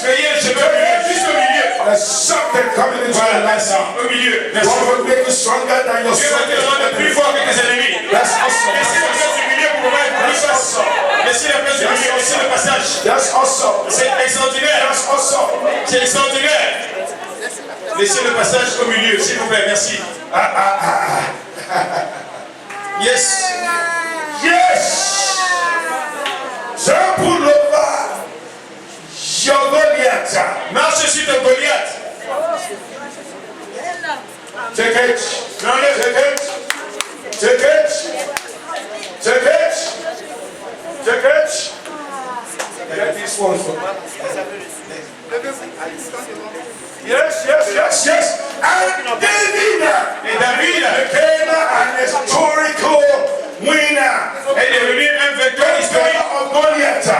Frayez un chemin au milieu. Juste au milieu. There's something coming into your Voilà, life merci. now. Au milieu. Merci. God will make you stronger than your Dieu va te rendre plus strongest. fort que tes ennemis. That's awesome. Laissez la place du milieu pour pouvoir être plus fort. Laissez la place du milieu. Laissez le passage. That's awesome. C'est extraordinaire. That's awesome. C'est extraordinaire. Laissez le passage au milieu, s'il vous plaît. Merci. Yes. Yes. Trample over your Goliath. Marche sur ton Goliath. Take it. Prends-le. Take it. Take it. Take it. Take it. Get this one for me. Yes. And David Et David became an historical winner. est devenu un vainqueur historique. Of Goliath.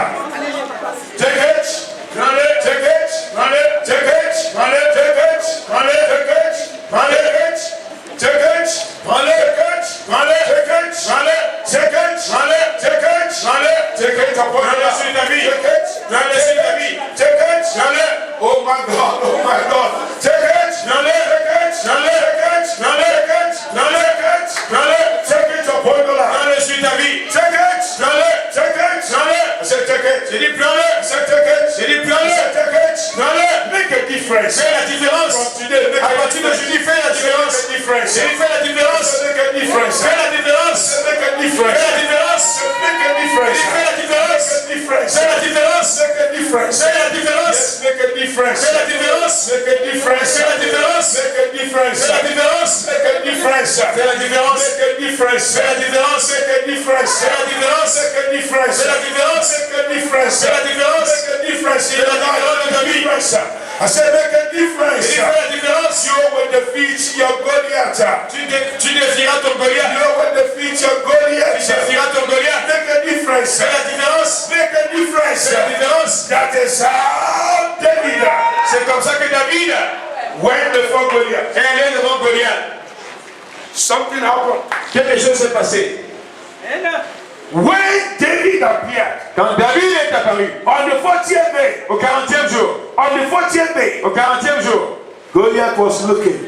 Take it. Prends-le. Take it. Prends-le. Take it. Prends-le. Take it. Prends-le. Take it. Prends-le. Take it. Prends-le. Prends-le. Take it. Prends-le. Take it. Prends-le. Take it. Prends-le. Take it upon Prends-le sur ta vie. Take it. Prends-le sur ta vie. Take it. Prends-le. Oh my God. Oh my God. Take it. Prends-le. Take it. Prends-le. Take it. Prends-le. Take it. Prends-le. difference. Il fait la différence. Make a difference. Fais la différence. Make a difference. Fais la différence. Make a difference. Il fait la différence. Make a difference. Fais la différence. Make a difference. Fais la différence. Yes, make a difference. Fais la différence. Make a difference. Fais la différence. Make a difference. Fais la différence. Make a difference. Fais la différence. Make a difference. Fais la différence. Make a difference. Fais la différence. Make a difference. Fais la différence. Make a difference. Fais la différence. Make a difference. Fais la différence de ta vie. I said, make a difference. Il fait la différence. You will defeat your Goliath. Tu défieras ton Goliath. You will defeat your Goliath. Tu défieras ton Goliath. Make a difference. Fais la différence. Make a difference. Fais la différence. That is how David C'est comme ça que David went before Goliath. est allé devant Goliath. Something happened. Quelque chose s'est passé. When David appeared Quand David est apparu, on the 40th day, au 40e jour, on the 40th day, au 40e jour, Goliath was looking,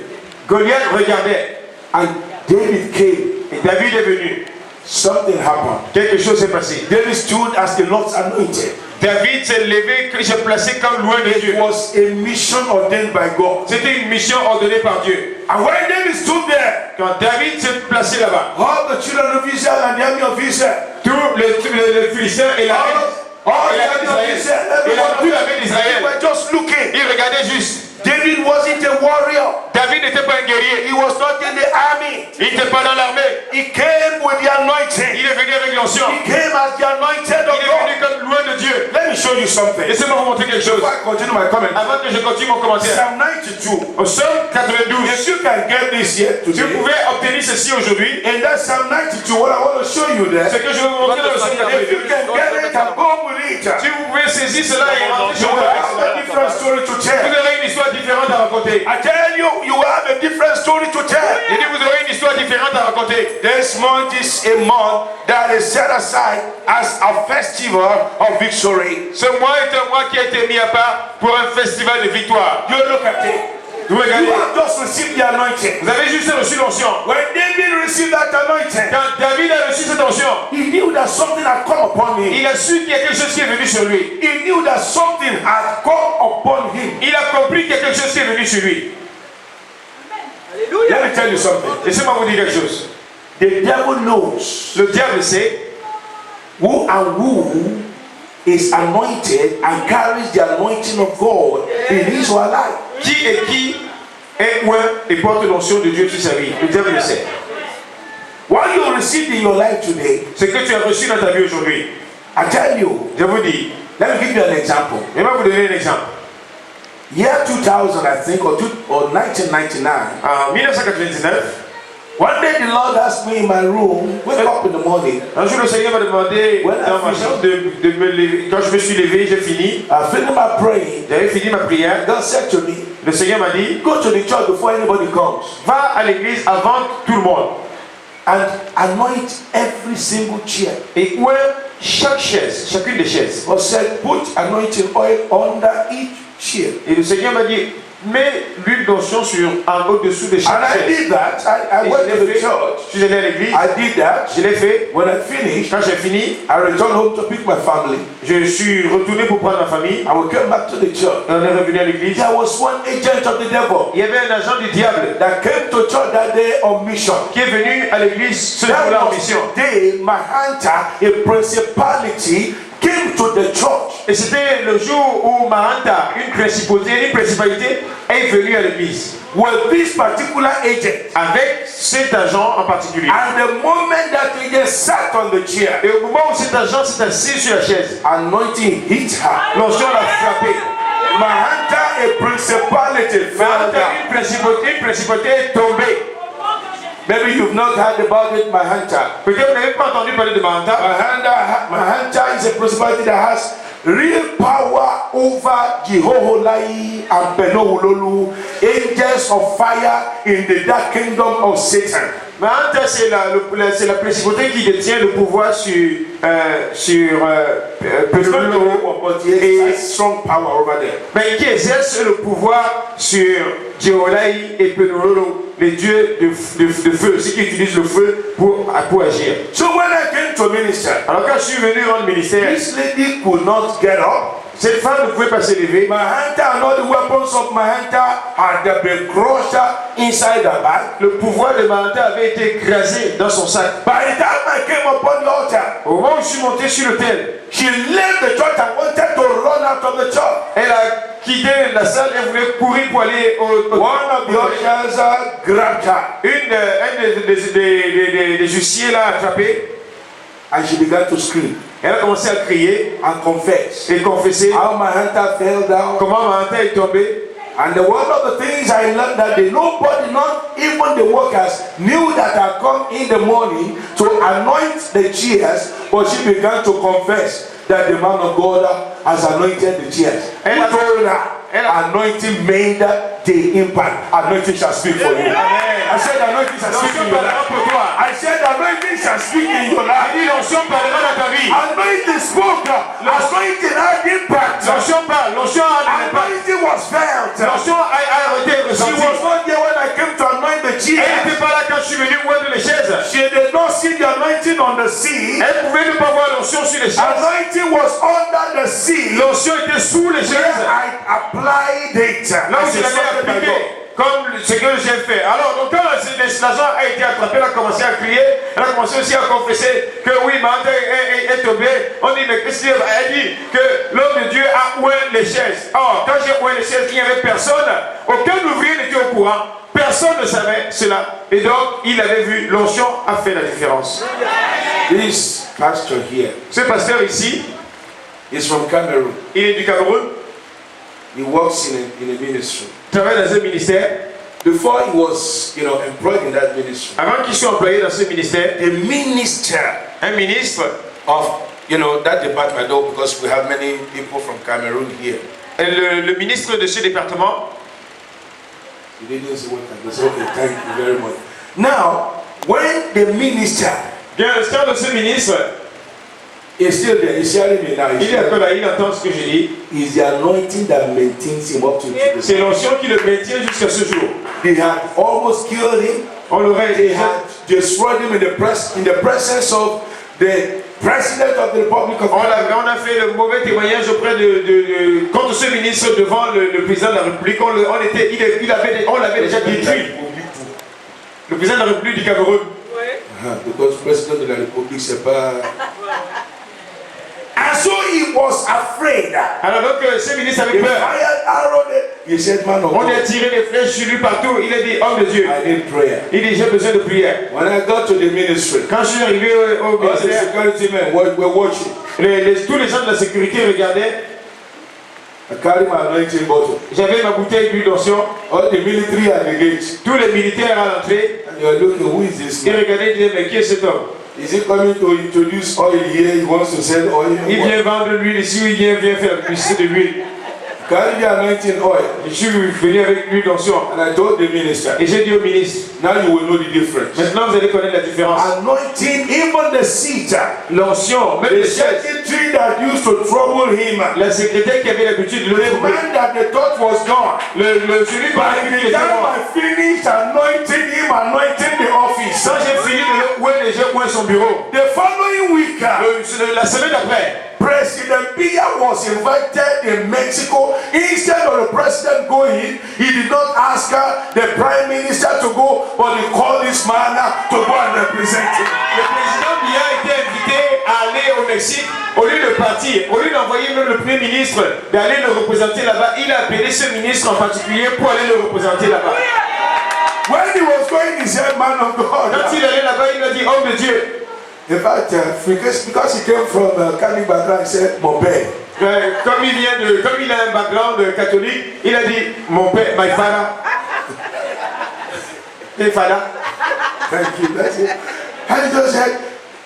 Goliath regardait and David came. et David est venu. Something happened. Quelque chose s'est passé. David stood as the Lord's anointed. David s'est levé, s'est placé comme loin de It Dieu. was a mission ordained by God. C'était une mission ordonnée par Dieu. And when David stood there, Quand David s'est placé là-bas, all the children of Israel and the army of Israel, tous les Philistins et la reine, all et the army of l'Israël, Israel, et everyone toute l'armée they d'Israël, were just looking. ils regardaient juste. David wasn't a warrior. David n'était pas un guerrier. He was not in the army. Il n'était pas dans l'armée. He came with the anointing. Il est venu avec l'onction. He came as the anointed of Il est venu God. comme loin de Dieu. Let me show you something. Laissez-moi vous montrer quelque chose. Before I continue my comment, Avant que je continue mon commentaire. Psalm 92. Au Psaume 92. If you can get this yet Si vous today, pouvez obtenir ceci aujourd'hui, in that Psalm 92, what I want to show you there, ce que je vais vous montrer dans le Psaume if you 92. can get it and go with it, Si vous pouvez saisir cela et rentrer you chez will vous avec have cela, a different story to vous tell. aurez une histoire différente à raconter. I tell you, you will have a different story to tell. J'ai dit vous aurez une histoire différente à raconter. This month is a month that is set aside as a festival of victory. Ce mois est un mois qui a été mis à part pour un festival de victoire. You look at it. Vous You regardez. have just received the anointing. Vous avez juste reçu l'onction. When David received that anointing, Quand David a reçu cette onction, he knew that something had come upon him. il a su qu'il y a quelque chose qui est venu sur lui. He knew that something had come upon him. Il a compris quelque chose qui est venu sur lui. Let me tell you something. Laissez-moi vous dire quelque chose. The devil knows Le diable sait who and who is anointed and carries the anointing of God in his or her life. qui est loin et porte l'onction de Dieu sur sa vie. Le diable le sait. What you received in your life today, Ce que tu as reçu dans ta vie aujourd'hui, I tell you, je vous dis, let me give you an example. je vais vous donner un exemple. Year 2000, I think, or 1999. En 1999, One day the Lord asked me in my room, wake up in the morning. un jour le Seigneur m'a demandé dans ma chambre de me lever. Quand je me suis levé, j'ai fini. I finished my praying. J'avais fini ma prière. God said to me, Le Seigneur m'a dit, go to the church before anybody comes va à l'église avant tout le monde and anoint every single chair. et oint chaque chaise, chacune des chaises. God said, put anointing oil under each chair. Et le Seigneur m'a dit, mets l'huile d'onction en au-dessous de And chaque I chaise. did that. I Et went je to l'ai the fait. church. Je suis allé à l'église, I did that. je l'ai fait. When I finished, Quand j'ai fini, I returned home to pick my family. je suis retourné pour prendre ma famille. And we came back to the church. Et on est revenu à l'église. There was one agent of the devil Il y avait un agent du diable that came to church that day on mission. qui est venu à l'église ce That jour-là en was mission. the day Mahanta, a principality, came to the church. Et c'était le jour où Mahanta, une principalité, est venue à l'église. With this particular agent. Avec cet agent en particulier. And the moment that agent sat on the chair, Et au moment où cet agent s'est assis sur la chaise, anointing hit her. l'onction l'a frappé. Mahanta, a principality, fell Mahanta, down. une principauté est tombée. Maybe you've not heard about it, Mahanta. Peut-être vous n'avez pas entendu parler de Mahanta. Mahanta is a principality that has real power over Jehoholai and Benohulolu, angels of fire in the dark kingdom of Satan. Mahanta, c'est la principauté qui détient le pouvoir sur Pelolo But he has strong power over there. mais qui exerce le pouvoir sur Jeholai et Pelolo, les dieux de feu, ceux qui utilisent le feu pour agir. So when I came to minister, Alors quand je suis venu rendre ministère, this lady could not get up. Cette femme ne pouvait pas s'élever. Mahanta and all the weapons of Mahanta had been crushed inside the bag. Le pouvoir de Mahanta avait été écrasé dans son sac. By the time I came upon the altar, Au moment où je suis monté sur l'autel, she left the church and wanted to run out of the church. elle a quitté la salle et voulait courir pour aller au... One of the ushers grabbed her Un des huissiers l'a attrapée. and she began to scream Elle a commencé à crier and confess et confesser how Mahanta fell down. comment Mahanta est tombée. And one of the things I learned that nobody, not even the workers, knew that I come in the morning to anoint the chairs, but she began to confess that the man of God has anointed the chairs. And I told her, anointing made the impact. Anointing shall speak for you. I said anointing shall speak in your life. I said anointing shall speak in your life. Anointing spoke. Anointing had impact. Anointing was felt. She was not there when I came to anoint the chairs. She did not see the anointing on the sea. Anointing was under the sea. I applied it. Là où je l'avais appliqué, comme ce que j'ai fait. Alors, donc, quand l'agent a été attrapé, elle a commencé à crier, elle a commencé aussi à confesser que oui, Mahanta est tombé. On dit, mais qu'est-ce qu'il a? Elle dit que l'homme de Dieu a oint les chaises. Or, quand j'ai oint les chaises, il n'y avait personne, aucun ouvrier n'était au courant, personne ne savait cela. Et donc, il avait vu, l'onction a fait la différence. This pastor here Ce pasteur ici, is from Cameroon. il est du Cameroun, He works in a ministry. travaille dans un ministère. Before he was, employed in that ministry, Avant qu'il soit employé dans ce ministère, the minister un ministre of, that department, though, because we have many people from Cameroon here. le ministre de ce département, He didn't say what I was. Okay, thank you very much. Now, when the minister bien, le star de ce ministre, is still there, he's hearing me now. il est encore là, il entend ce que je dis. Is the anointing that maintains him up to today. C'est l'onction qui le maintient jusqu'à ce jour. They had almost killed him. On l'aurait They déjà. had destroyed him in the presence of the president of the Republic of On Canada. a fait le mauvais témoignage auprès contre ce ministre devant le président de la République. On l'avait déjà détruit. Le président de la République du Cameroun. Because le président de la République, c'est pas. And so he was afraid. Alors donc ce ministre avait He peur. fired arrow. He said, "Man of On lui a God, tiré des flèches sur lui partout. Il a dit, homme de Dieu. I need prayer." Il dit, j'ai besoin de prière. When I got to the ministry, Quand je suis arrivé au all the ministère, security men were watching. tous les gens de la sécurité regardaient. I carried my anointing bottle. J'avais ma bouteille d'huile d'onction. All the military at the gate. Tous les militaires à l'entrée, And you are looking, who is this ils man? regardaient et disaient, mais qui est cet homme? Is he coming to introduce oil here? He wants to sell oil. Il vient vendre de l'huile ici, ou il vient faire la publicité de l'huile. Carry the anointing oil. Je suis venu avec l'huile d'onction. And I told the minister, Et j'ai dit au ministre, now you will know the difference. maintenant vous allez connaître la différence. Anointing, even the seat, L'onction, même the les chaises, secretary that used to trouble him, la secrétaire qui avait l'habitude de le the trouver, man that they thought was gone. celui par By qui the il était time mort. I finished anointing him, anointing the office, Quand j'ai fini de où les gens oué son bureau, the following week, la semaine d'après, President Biya was invited in Mexico. Instead of the president going, he did not ask the prime minister to go, but he called this man to go and represent him. le président Biya a été invité à aller au Mexique. Au lieu de partir, au lieu d'envoyer même le premier ministre d'aller le représenter là-bas, il a appelé ce ministre en particulier pour aller le représenter là-bas. When he was going, he said, "Man of God." Quand il allait là-bas, il a dit, homme de Dieu. In fact, because he came from Catholic background, he said, "Mon père." Comme il a un background catholique, il a dit, mon père, my father. My father. Thank you. That's it. And he just said,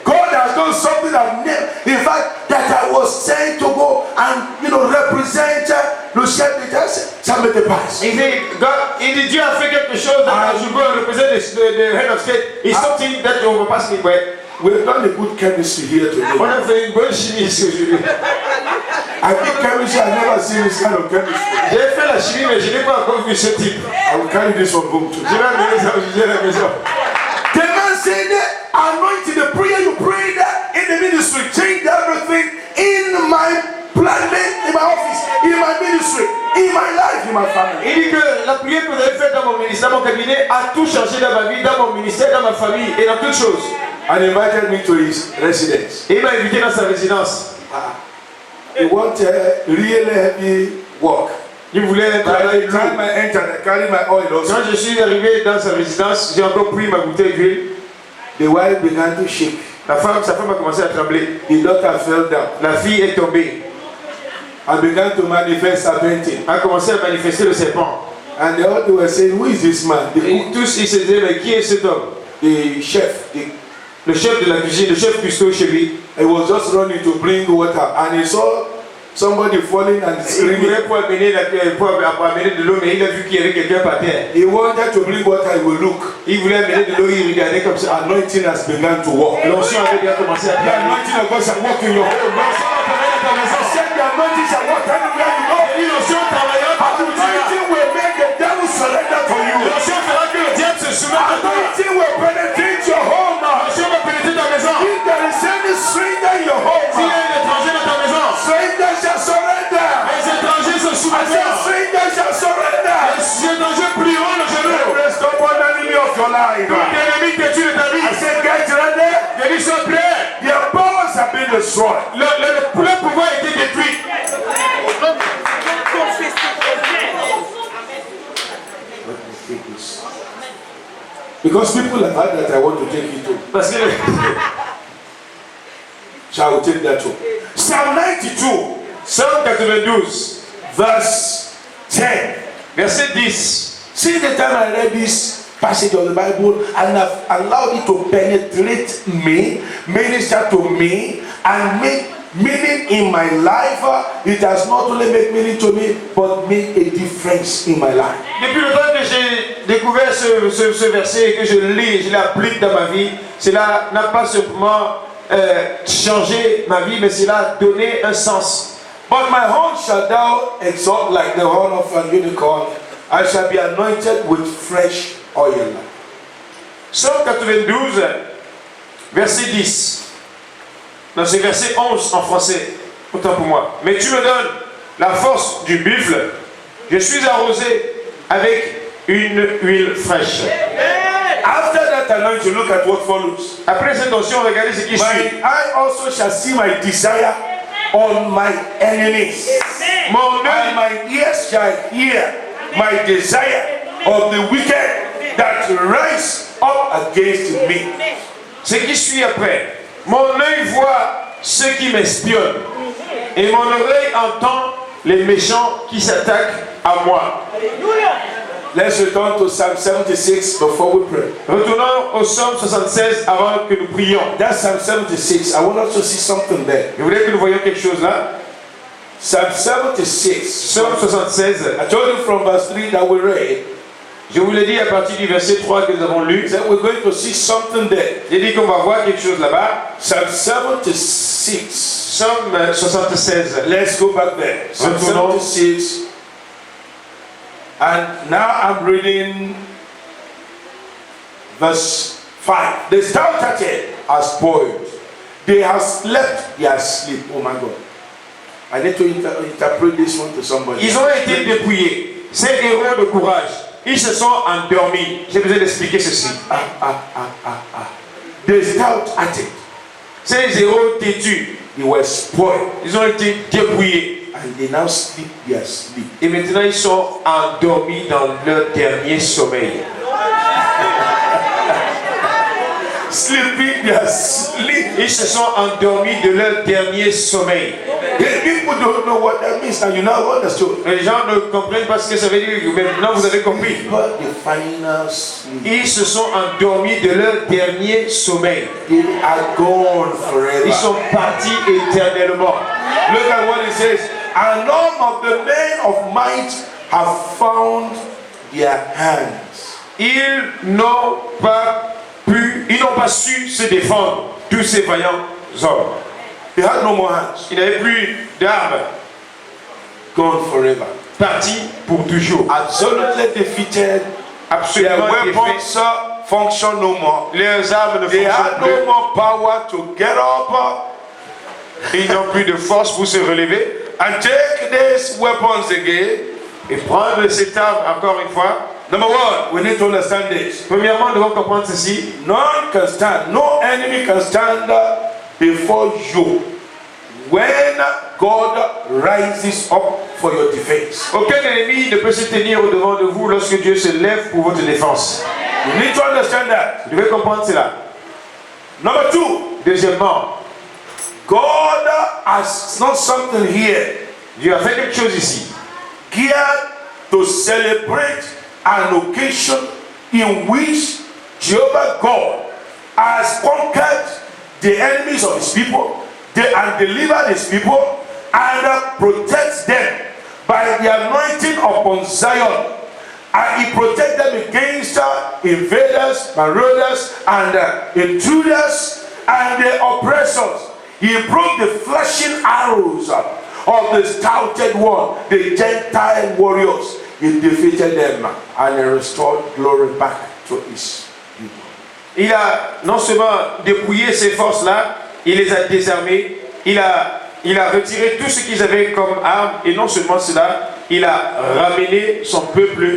God has done something I've never, in fact, that I was sent to go and, represent le chef d'État, ça me dépasse. Il dit, Dieu a fait quelque chose, that I should go and represent the head of state. It's something that overpass me by. We've done a good chemistry here today. On a fait une bonne chimie ici aujourd'hui. I think chemistry, I've never seen this kind of chemistry. J'ai fait la chimie, mais je n'ai pas encore vu ce type. I will carry this one home too. Je vais amener ça aujourd'hui à la maison. The man said, anointing, the prayer you prayed in the ministry changed everything in my planning, in my office, in my ministry, in my life, in my family. Il dit que la prière que vous avez faite dans mon ministère, dans mon cabinet, a tout changé dans ma vie, dans mon ministère, dans ma famille et dans toutes choses. And invited me to his residence. Et il m'a invité dans sa résidence. He wanted really heavy work. Il voulait travailler lourd. Carry my internet, carry my oil also. Quand je suis arrivé dans sa résidence, j'ai encore pris ma bouteille d'huile. The wife began to shake. Sa femme a commencé à trembler. The daughter fell down. La fille est tombée. And began to manifest serpenting. A commencé à manifester le serpent. And they all were saying, who is this man? Et tous ils se disaient, mais qui est cet homme? The chef, Le chef de la cuisine, le chef cuistot chez lui. he was just running to bring water, and he saw somebody falling and Il screaming. voulait pour amener de l'eau, mais il a vu qu'il y avait quelqu'un par terre. He wanted to bring water, he will look. Il voulait amener de l'eau, il regardait comme ça. Anointing has begun to work. L'onction avait déjà commencé à The travailler. anointing of God shall work in your home. I said the anointing shall work anywhere you go. L'onction travaillera partout où tu vas. Anointing will make the devil surrender to you. L'onction fera que le diable se soumette à toi. Anointing will penetrate your home. L'onction va pénétrer ta maison. If there is any stranger in your S'il y home, a un étranger dans ta maison, stranger shall surrender. les étrangers se I soumettront. said stranger shall surrender. Les étrangers plieront le genou. Every stubborn enemy of your life. Tout ennemi que tu de ta vie. I said get ready. Les lui sont prêts. Their powers have been destroyed. Le pouvoir a été détruit. Because people have had that, I want to take you to. Parce que Shall we take that to? Psalm 92, Psaume 92, verse 10. verset 10. See the time I read this passage of the Bible and I've allowed it to penetrate me, minister to me, and make meaning in my life. It has not only made meaning to me, but made a difference in my life. Depuis le temps que j'ai découvert ce verset et que je le lis, je l'applique dans ma vie, cela n'a pas simplement changé ma vie, mais cela a donné un sens. But my horn shall thou exalt like the horn of an unicorn. I shall be anointed with fresh oil. Psaume 92, verset 10. Non, c'est verset 11 en français, autant pour moi. Mais tu me donnes la force du buffle, je suis arrosé avec une huile fraîche. After that anointing, look at what follows. Après cette notion, regardez ce qui suit. My eye also shall see my desire on my enemies. Mon And œil, my ears shall hear my desire of the wicked that rise up against me. ce qui suit après. Mon œil voit ceux qui m'espionnent et mon oreille entend les méchants qui s'attaquent à moi. Let's return to Psalm 76 before we pray. Retournons au psaume 76 avant que nous prions. That's Psalm 76. I want us to see something there. Je voulais que nous voyions quelque chose là. Psalm 76. Psaume 76. I told you from verse 3 that we read. Je vous l'ai dit à partir du verset 3 que nous avons lu. That we're going to see something there. J'ai dit qu'on va voir quelque chose là-bas. Psalm 76. Psaume 76. Let's go back there. Psalm 76. And now I'm reading verse 5. The stouthearted are spoiled. They have slept their sleep. Oh my God. I need to interpret this one to somebody. Ils ont été dépouillés. Ces héros de courage, ils se sont endormis. J'ai besoin d'expliquer ceci. The stouthearted, Ces héros têtus, they were spoiled. ils ont été dépouillés. And they now sleep their sleep. Et maintenant, ils sont endormis dans leur dernier sommeil. Sleeping their sleep. Ils se sont endormis de leur dernier sommeil. People don't know what that means, and you now understood. Les gens ne comprennent pas ce que ça veut dire. Maintenant, vous avez compris. But the final sleep. Ils se sont endormis de leur dernier sommeil. They are gone forever. Ils sont partis éternellement. Look at what it says. And none of the men of might have found their hands. Ils n'ont pas su se défendre, tous ces vaillants hommes. They had no more hands. Ils n'avaient plus d'armes. Gone forever. Partis pour toujours. Absolutely defeated. Their Absolument weapons défaits. function no more. Leurs armes ne They had fonctionnent plus. no more power to get up. et ils n'ont plus de force pour se relever. And take these weapons again. Et prendre cette arme encore une fois. Number one, we need to understand this. Premièrement, nous devons comprendre ceci. None can stand, no enemy can stand before you when God rises up for your defense. Aucun ennemi ne peut se tenir au-devant de vous lorsque Dieu se lève pour votre défense. You need to understand that. Vous devez comprendre cela. Number two, Deuxièmement, God has not something here Dieu a fait quelque chose ici geared to celebrate an occasion in which Jehovah God has conquered the enemies of his people and delivered his people and protects them by the anointing upon Zion. And he protects them against invaders, marauders, and intruders and the oppressors. He broke the flashing arrows of the stouted one, the Gentile warriors. He defeated them and he restored glory back to his people. Il a non seulement dépouillé ces forces-là, il les a désarmées, il a retiré tout ce qu'ils avaient comme armes, et non seulement cela, il a ramené son peuple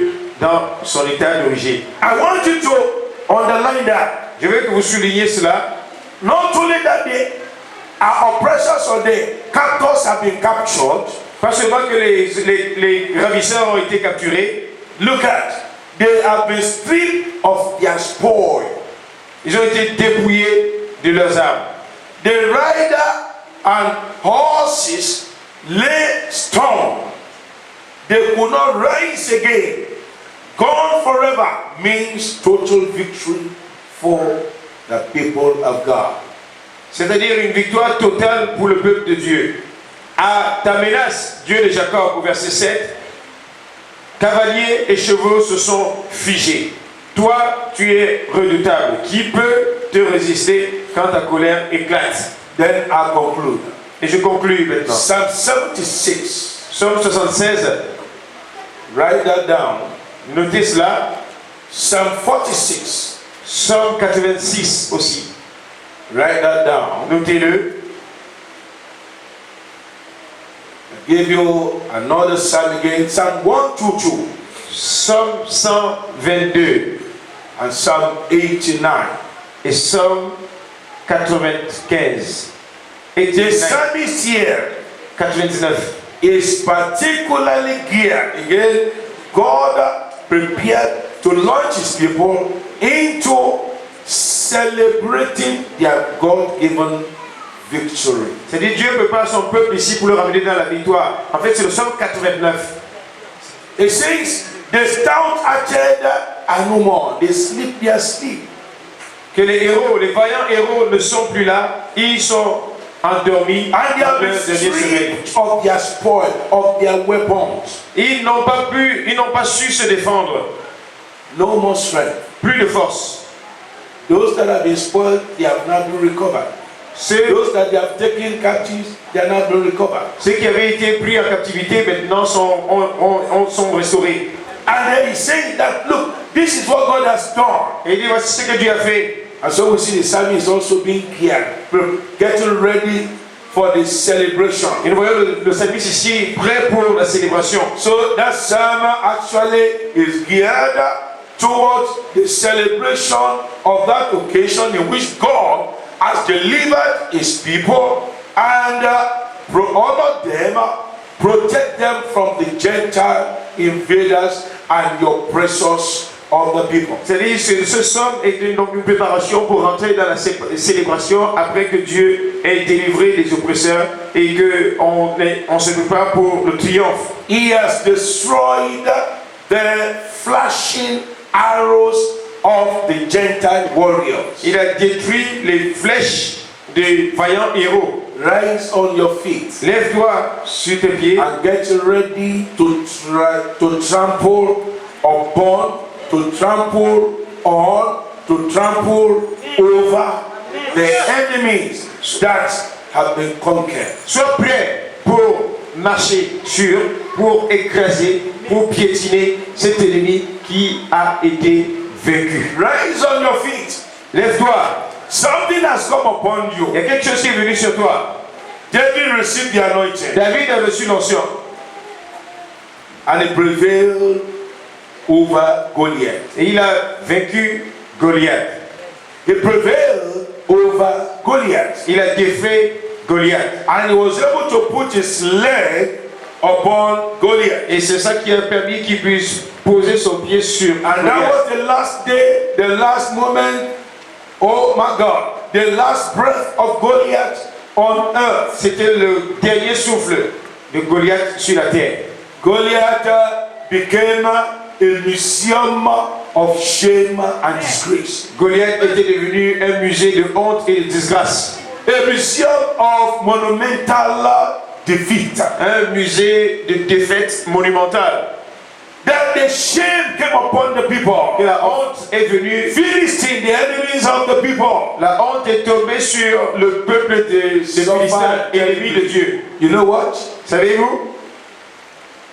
dans son état d'origine. I want you to underline that. Je veux que vous souligniez cela. Not only that our oppressors or the captors have been captured. Pas seulement que les ravisseurs ont été capturés. Look at, they have been stripped of their spoil. Ils ont été dépouillés de leurs armes. The rider and horses lay stone. They could not rise again. Gone forever means total victory for the people of God. C'est-à-dire une victoire totale pour le peuple de Dieu. À ta menace, Dieu de Jacob, au verset 7, cavaliers et chevaux se sont figés. Toi, tu es redoutable. Qui peut te résister quand ta colère éclate? Then I conclude. Et je conclus maintenant. Psalm 76. Psaume 76. Write that down. Notez cela. Psalm 46. Psaume 86 aussi. Write that down. Notez-le. I give you another psalm again. Psalm 122. Psaume 122. And Psalm 89. Et Psaume 95. Et The psalmist here 99. is particularly geared. Again, God prepared to launch his people into celebrating their God-given victory. C'est-à-dire Dieu prépare son peuple ici pour le ramener dans la victoire. En fait, c'est le Psaume 89. It says, the stout-hearted are no more. They sleep their sleep. Que les héros, les vaillants héros ne sont plus là. Ils sont endormis And they dans have been leur dernier sommeil. stripped of their spoil, of their weapons. Ils n'ont pas su se défendre. No more strength. Plus de force. Those that have been spoiled, they have not been recovered. Those that they have taken captives, they have not been recovered. Ceux qui avaient été pris en captivité maintenant sont restaurés. And then he's saying that, look, this is what God has done. Et il dit, voici ce que Dieu a fait. And so we see the psalmist also being geared, getting ready for the celebration. Et nous voyons le psalmiste ici prêt pour la célébration. So that psalm actually is geared towards the celebration of that occasion in which God has delivered his people and honor them, protect them from the Gentile invaders and the oppressors of the people. C'est-à-dire que ce psaume est donc une préparation pour rentrer dans la célébration après que Dieu ait délivré les oppresseurs et qu'on se prépare pour le triomphe. He has destroyed the flashing arrows of the Gentile warriors. Il a détruit les flèches des vaillants héros. Rise on your feet. Lève-toi sur tes pieds. And get ready to trample upon, to trample on, to trample over the enemies that have been conquered. Sois prêt pour marcher sur, pour écraser, pour piétiner cet ennemi qui a été vaincu. Rise on your feet. Lève-toi. Something has come upon Il you. y a quelque chose qui est venu sur toi. David received the anointing. David a reçu l'onction. And he prevailed over Goliath. Et il a vaincu Goliath. He prevailed over Goliath. Il a défait Goliath. And he was able to put his leg upon Goliath. Et c'est ça qui a permis qu'il puisse poser son pied sur And that Goliath. was the last day, the last moment, oh my God, the last breath of Goliath on earth. C'était le dernier souffle de Goliath sur la terre. Goliath became a museum of shame and disgrace. Goliath était devenu un musée de honte et de disgrâce. A museum of monumental defeat. Un musée de défaite monumentale. That the shame came upon the people. Et la honte est venue. Philistines, the enemies of the people. La honte est tombée sur le peuple des Philistins, ennemis de Dieu. You know what? Savez-vous?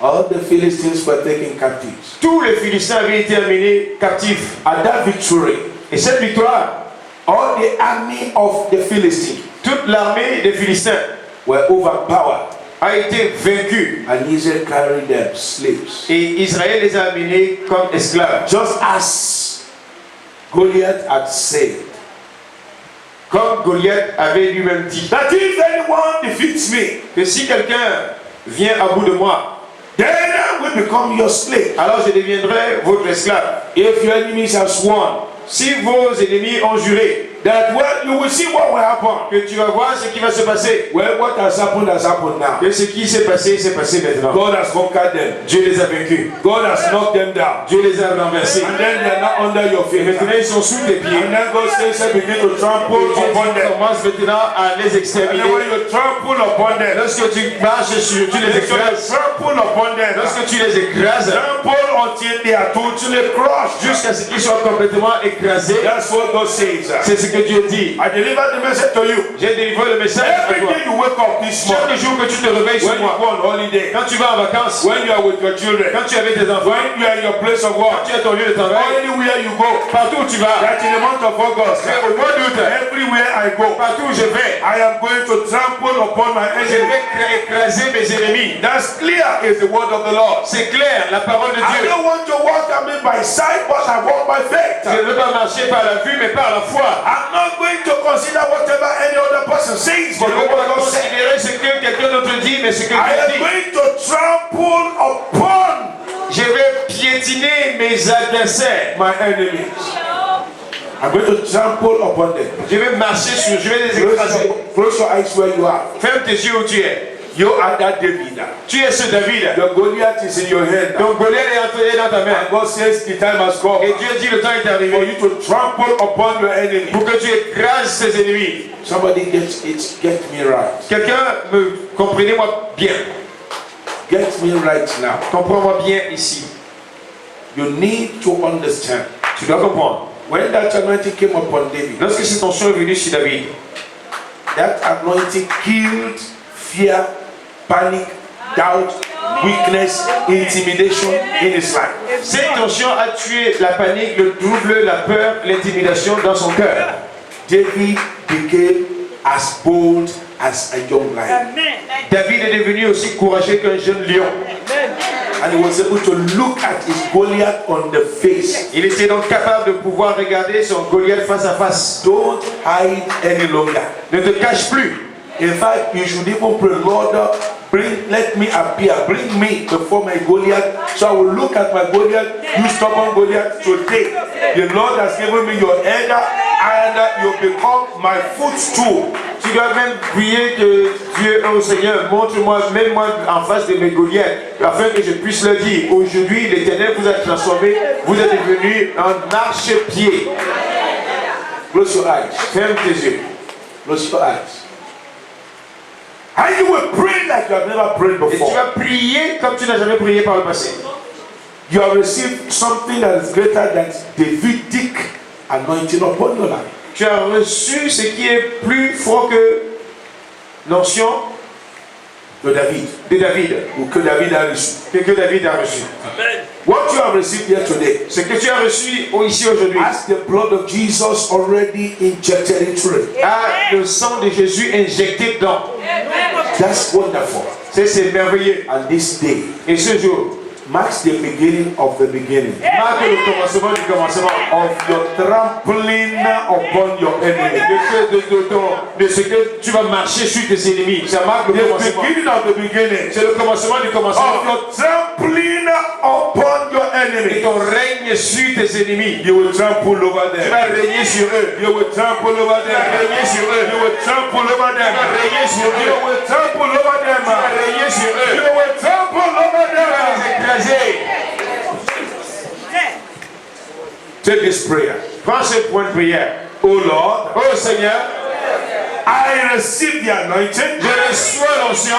All the Philistines were taken captives. Tous les Philistins avaient été amenés captifs. At that victory, Et cette victoire, all the army of the Philistines toute l'armée des Philistins were overpowered, a été vaincue. and Israel carried them slaves. Et Israël les a amenés comme esclaves. Just as Goliath had said, Comme Goliath avait lui-même dit. that if anyone defeats me, Que si quelqu'un vient à bout de moi, then I will become your slave. alors je deviendrai votre esclave. If your enemies have sworn, Si vos ennemis ont juré, that well, you will see what will happen. que tu vas voir ce qui va se passer. Well, what has happened now. Que ce qui s'est passé maintenant. God has conquered them. Dieu les a vaincus. God has knocked them down. Dieu les a renversés. And then they are not under your Et feet. maintenant ils sont sous tes pieds. And then God says, begin to Et trample Dieu upon them. commence maintenant à les And then exterminer. when you trample upon them, Lorsque tu marches sur, tu les écrases. trample upon them, Lorsque tu les écrases, trample until they are totally crushed. jusqu'à ce qu'ils soient complètement écrasés, That's what God says. c'est ce que Dieu dit. I deliver the message to you. J'ai délivré le message à Every toi. day you wake up this Chaque morning, jour que tu te réveilles when sur you moi, go on holiday, quand tu vas en vacances, when you are with your children, quand tu es avec tes enfants, when you are in your place of quand work, tu es à ton lieu de travail, anywhere you go, partout où tu vas, that in the month of August, au mois d'août, everywhere I go, partout où je vais, I am going to trample upon my je enemies. vais écraser mes ennemis. That's clear is the word of the Lord. C'est clair, la parole de I Dieu. don't want to walk by sight, but I walk by faith. Je ne veux pas marcher par la vue, mais par la foi. I'm not going to consider whatever any other person says, Je but ne veux what pas God says. considérer ce que quelqu'un d'autre dit, mais ce que I Dieu am dit. going to trample upon Je vais piétiner mes adversaires. my enemies. I'm going to trample upon them. Je vais marcher sur, je vais les écraser. Close your eyes where you are. Ferme tes yeux où tu es. You are that David. Tu es ce David. The Goliath is in your hand. Donc Goliath est dans ta main. And God says the time has come Et Dieu dit le temps est for arrivé you to trample upon your enemy. pour que tu écrases tes ennemis. Somebody get me right. Quelqu'un me comprenez-moi bien. Get me right now. Comprends-moi bien ici. You need to understand. Tu dois comprendre. When that anointing came upon David, Lorsque cette onction est venue sur David, that anointing killed fear, panic, doubt, weakness, intimidation in his life. cette onction a tué la panique, le trouble, la peur, l'intimidation dans son cœur. David became as bold as a young lion. David est devenu aussi courageux qu'un jeune lion. And he was able to look at his Goliath on the face. Il était donc capable de pouvoir regarder son Goliath face à face. Don't hide any longer. Ne te cache plus. In fact, you should even pray, Lord, let me appear, bring me before my Goliath, so I will look at my Goliath, you stubborn Goliath, today. The Lord has given me your head, and you become my footstool. Tu dois même prier que Dieu, oh Seigneur, montre-moi, mets-moi en face de mes Goliaths, afin que je puisse leur dire, aujourd'hui l'Éternel vous a transformé, vous êtes devenu un archepied. Close your eyes. Ferme tes yeux. Close your eyes. And you will pray like you have never prayed Et tu before. vas prier comme tu n'as jamais prié par le passé. You have received something that is greater than Davidic anointing upon your life. Tu as reçu ce qui est plus fort que l'onction De David. de David, Ou que David a reçu. que David a reçu. What you have received here today, Ce que tu as reçu ici aujourd'hui has the blood of Jesus already injected into it. a le sang de Jésus injecté dedans. That's wonderful. C'est merveilleux. And this day Et ce jour marks the beginning of the beginning marque le commencement du commencement of your trampling upon your enemy. de ce que tu vas marcher sur tes ennemis. Ça marque le The commencement. beginning of the beginning C'est le commencement du of commencement. your trampling upon your Et enemy. ton règne sur tes ennemis. You will trample over Tu them. vas régner sur eux. You will trample over Tu vas them. régner sur eux. You will trample over Tu them. vas régner sur You eux. will trample over Tu vas them. régner sur eux. You will trample over Tu vas them. les écraser. Take this prayer. Prends ce point de prière. Oh Lord, Oh Seigneur, I receive the anointing je reçois l'onction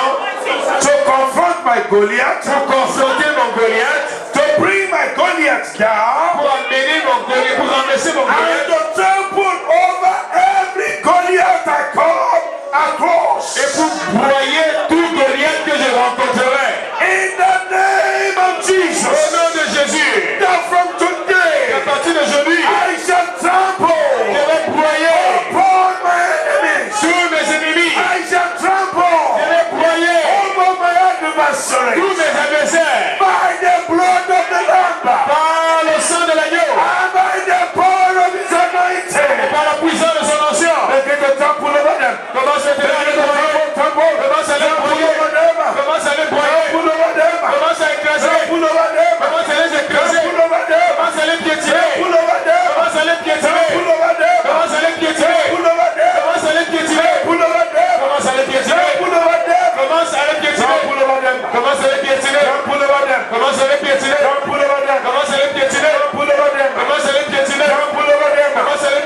to confront my Goliath, pour confronter mon Goliath, to bring my Goliath down, pour amener mon Goliath, pour renverser mon and Goliath, to trample over every Goliath I come across. et pour broyer tout Goliath que je rencontrerai. In the name of Au Jesus, nom de Jésus, that from today à partir d'aujourd'hui, I shall je trample vais broyer upon my enemies. tous mes ennemis. I shall Je trample vais broyer over my adversaries tous mes adversaires by the blood of the Lamb par le sang de l'agneau and by the power of His et anointing. par la puissance de son onction. Begin to trample over them. Commence à te Begin to broyer. trample. Commence à les Trample broyer. over them. Commence à les broyer. Trample over them. Commence à écraser. Trample over them. Commence à les écraser. Trample over them. Commence à les piétiner. Trample over them. Commence à les piétiner. Trample over them. Commence à les piétiner. Trample over them. Commence à les piétiner. Trample over them. Commence à les piétiner. Trample over them. Commence à les piétiner. Trample over them. Commence à les piétiner. Trample over them. Commence à les piétiner. Trample over them. Commence à les piétiner. Trample over them. Commence à les piétiner. Trample over them. Commence à les piétiner. Trample over them. Commence à les piétiner. Trample over them. Commence à les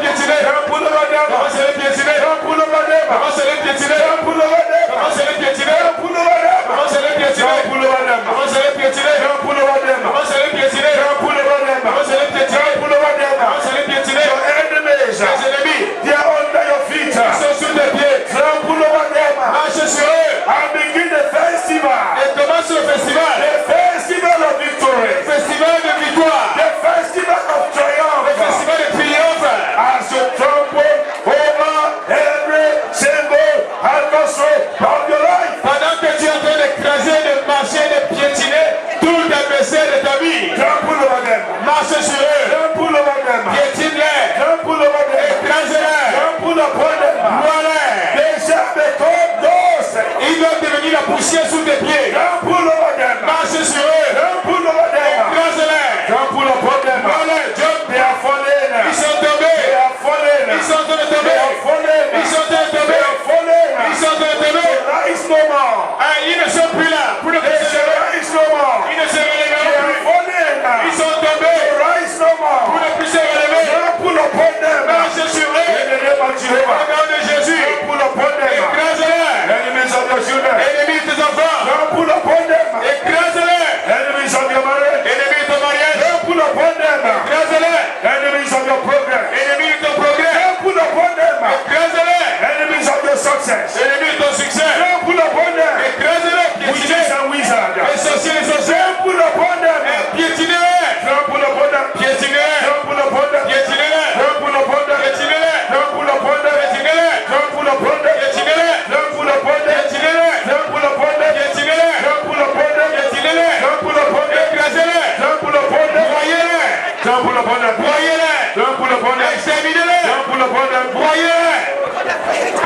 piétiner. Trample over them. Commence à les piétiner. Trample over them. Commence à les piétiner. Trample over them. Commence à les piétiner. Trample over them. Commence à les piétiner. Trample over them. Commence à les piétiner. Trample over them. Commence à les piétiner. Your enemies, Les ennemis they are under your feet. sont sous tes pieds. Trample over them. Marche sur eux And begin the festival. et commence le festival. The festival of victory. Festival de victoire. The festival of Le triumph. festival de triomphe. As you trample over every single adversary of your life. Pendant que tu es en train d'écraser, de marcher, de piétiner tout adversaire de ta vie. Trample over them. Marche sur eux. Trample over them. Piétine-les. Trample over them. Écrase-les. Trample upon them. Broie-les. They shall become dust. Ils doivent devenir la poussière sous tes pieds. Trample over them. Marche sur eux. Trample over them. Écrase-les. Trample upon them. Broie-les. Jump. They are fallen. Ils sont They tombés. are fallen. Ils sont en train de They tomber. are fallen. Ils sont en train de They tomber. are fallen. Ils sont en train de tomber. Rise no more. Ah, ils ne sont plus là. Pour le They shall rise no more. ils ne se They relèveront are plus. fallen. Ils sont tombés. Rise no Pour more. ne plus se relever. Trample upon them. Marche sur eux. In the name of Au Jehovah. nom de Jésus. Trample upon them. Écrase-les. Enemies of your children. Ennemis de tes enfants. Trample upon them. Écrase-les. Enemies of your marriage. Ennemis de ton mariage. Trample upon them. Écrase-les. Enemies of your progress. Ennemis de ton progrès. Trample upon them. Écrase-les. Enemies of your success. Ennemis de ton succès. Trample upon them. Écrase-les. Witches Piétinez. and wizards. Les sorciers, les sorcières. Trample upon them. Piétinez-les. Trample upon them. Piétinez-les. Trample upon them. Piétinez-les. Trample upon them. Piétinez-les. Trample upon them. Piétinez-les. Trample upon them. Piétinez-les. Trample upon them. Piétinez-les. Trample upon them. Piétinez-les. Trample upon them. Piétinez-les. Trample upon them. Écrasez-les. Trample upon them. Broyez-les. Trample upon them. Broyez-les. Trample upon them. Exterminez-les. Trample upon them. Broyez-les.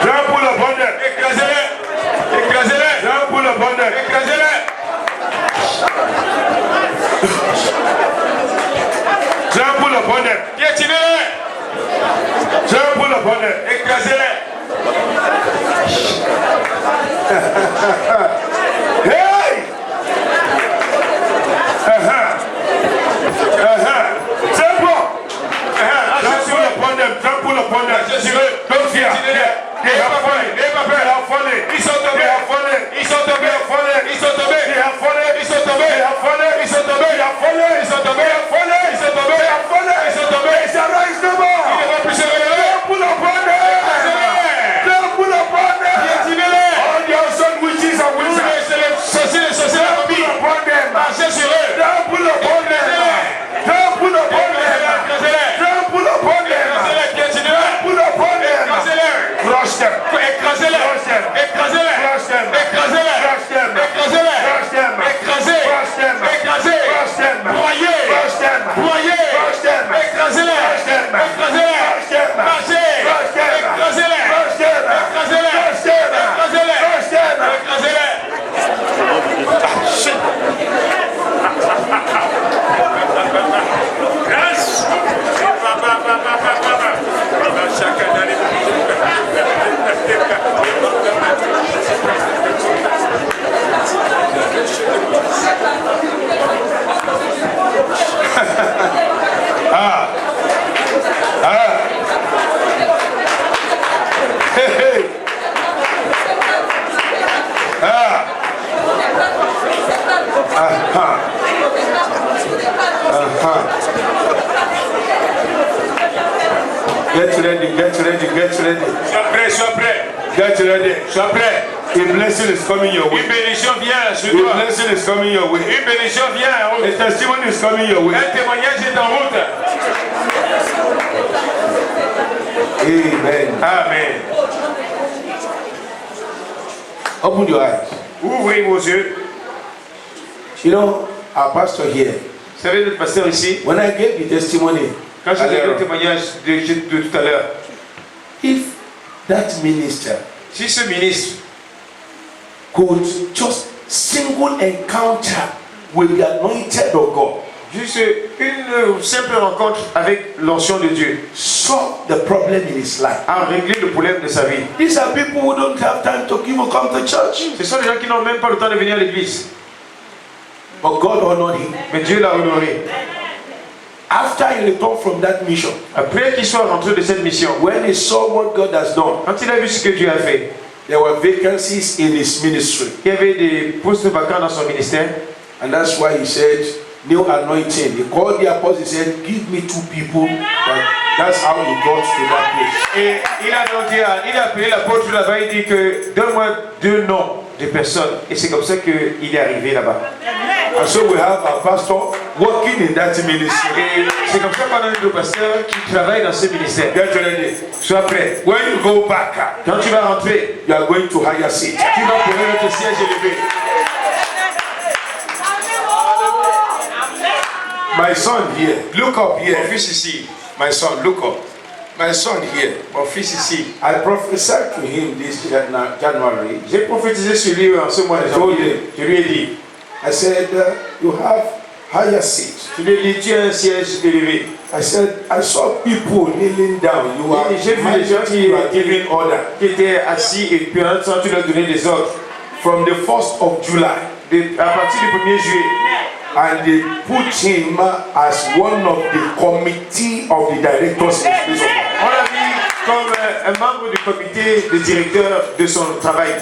Trample upon them. Écrasez-les. Écrasez-les. Trample upon them. Écrasez-les. Trample upon them. Piétinez-les. Trample upon them. Écrasez-les. Hey! Trample. Trample upon them. Trample upon them. Don't fear. They have fallen. They have fallen. Ils sont They tombés. have fallen. Ils sont tombés. They have fallen. Ils sont tombés. They have fallen. Ils sont tombés. They have fallen. Ils sont tombés. They have fallen. Ils sont tombés. They have fallen. Ils sont tombés. They have fallen. Ils sont tombés. They shall rise no more. Ils ne vont plus se relever. Trample upon them. Écrasez-les. Trample upon them. Piétinez-les. All your son witches and Get ready, get ready, get ready. Sois prêt, sois prêt. Get ready. Sois prêt. A blessing is coming your way. Une bénédiction vient sur A toi. blessing is coming your way. Une bénédiction vient en route. A testimony is coming your way. Un témoignage est en route. Amen. Amen. Open your eyes. Ouvrez vos yeux. You know, our pastor here, Vous savez, notre pasteur ici, when I gave the testimony, quand j'ai donné le témoignage de tout à l'heure, if that minister si ce ministre could just single encounter with the anointed of God, juste une simple rencontre avec l'onction de Dieu solve the problem in his life. a réglé le problème de sa vie. These are people who don't have time to even come to church. Ce sont des gens qui n'ont même pas le temps de venir à l'église. But God honored him. Mais Dieu l'a honoré. After he returned from that mission, Après qu'il soit rentré de cette mission, when he saw what God has done, quand il a vu ce que Dieu a fait, there were vacancies in his ministry. il y avait des postes vacants dans son ministère. And that's why he said, new anointing. He called the apostles, he said, give me 2 people. That's how he got to that place. Et il a appelé l'apôtre là-bas, il dit que donne-moi 2 noms de personnes. Et c'est comme ça qu'il est arrivé là-bas. And so we have our pastor working in that ministry. Et c'est comme ça qu'on a le pasteur qui travaille dans ce ministère. Get ready. Sois prêt. When you go back, Quand tu vas rentrer, you are going to higher seat. tu vas prendre notre siège élevé. My son here, look up Mon here. fils ici. My son, look up. My son here. Mon fils ici. I prophesied to him this January. J'ai prophétisé sur lui en ce mois de janvier. Je lui ai dit, I said, you have higher seat. je lui ai dit, tu as un siège élevé. I said, I saw people kneeling down. You are, J'ai vu les gens you are giving order. qui étaient assis et puis en même temps tu leur donnais des ordres. From the 1st of July, À partir du 1er juillet, and they put him as one of the committee of the directors in the place of God. on l'a mis comme un membre du comité de directeur de son travail.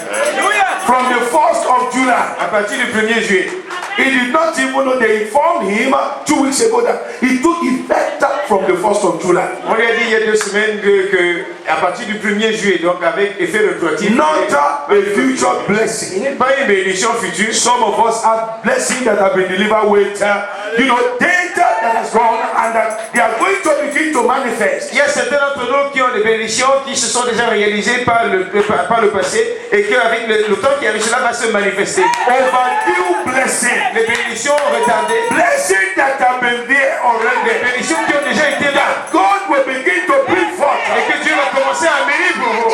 From the 1st of July, À partir du 1er juillet, he did not even know. They informed him 2 weeks ago that it took effect from the 1st of July. on lui a dit il y a 2 semaines que à partir du 1er juillet, donc avec effet rétroactif, Not a future blessing. il n'est pas une bénédiction future. Some of us have blessings that have been delivered with, data that has gone, and that they are going to begin to manifest. Il y a certains d'entre nous qui ont des bénédictions qui se sont déjà réalisées par le passé et qu'avec le temps qui arrive, cela va se manifester. Overdue blessing. Les bénédictions retardées, Blessings that have been there les already. bénédictions qui ont déjà été là God will begin to bring forth. et que Dieu va commencer à amener pour vous.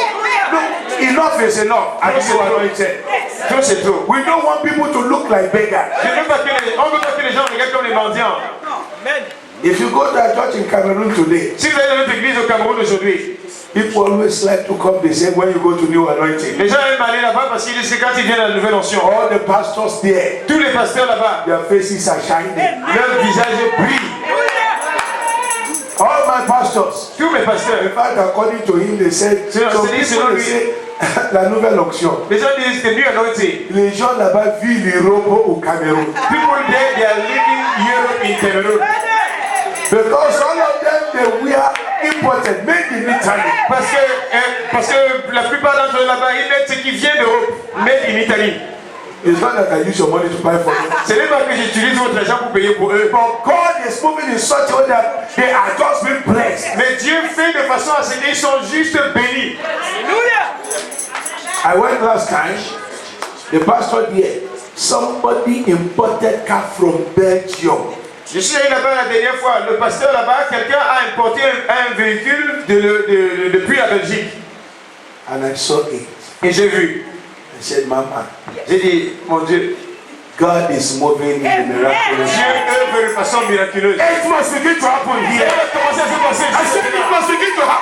Look, enough is enough. And you are anointed. Tout c'est tout. We don't want people to look like beggars. On ne veut pas que les gens regardent comme les mendiants. If you go to a church in Cameroon today, Si vous allez dans notre église au Cameroun aujourd'hui, people always like to come. They say when you go to new anointing, les gens aiment aller là-bas parce qu'ils disent que quand ils viennent à la nouvelle onction, all the pastors there, tous les pasteurs là-bas, their faces are shining. leur visage brille. All my pastors. Tous mes pasteurs. In fact, according to him, they said, C'est- some c'est dit people selon they lui. say, la nouvelle onction. Les gens disent que New Anointing. Les gens là-bas vivent l'Europe au Cameroun. People there, they are living Europe in Cameroon. Because all of them, they were imported, made in Italy. Parce que la plupart d'entre eux là-bas, ils mettent ce qui vient d'Europe, made in Italy. It's not that I use your money to buy for them. Ce n'est pas que j'utilise votre argent pour payer pour eux. But God is moving in such a way that they are just being blessed. Mais Dieu fait de façon à ce qu'ils sont juste bénis. I went last time, the pastor there, somebody imported car from Belgium. Je suis allé là-bas la dernière fois. Le pasteur là-bas, quelqu'un a importé un véhicule depuis la Belgique. And I saw it. Et j'ai vu. I said, Mama, J'ai dit, mon Dieu, God is moving in the miraculous. Dieu œuvre de façon miraculeuse. It must begin to happen Ça here. va commencer à se passer. I said it must begin to happen.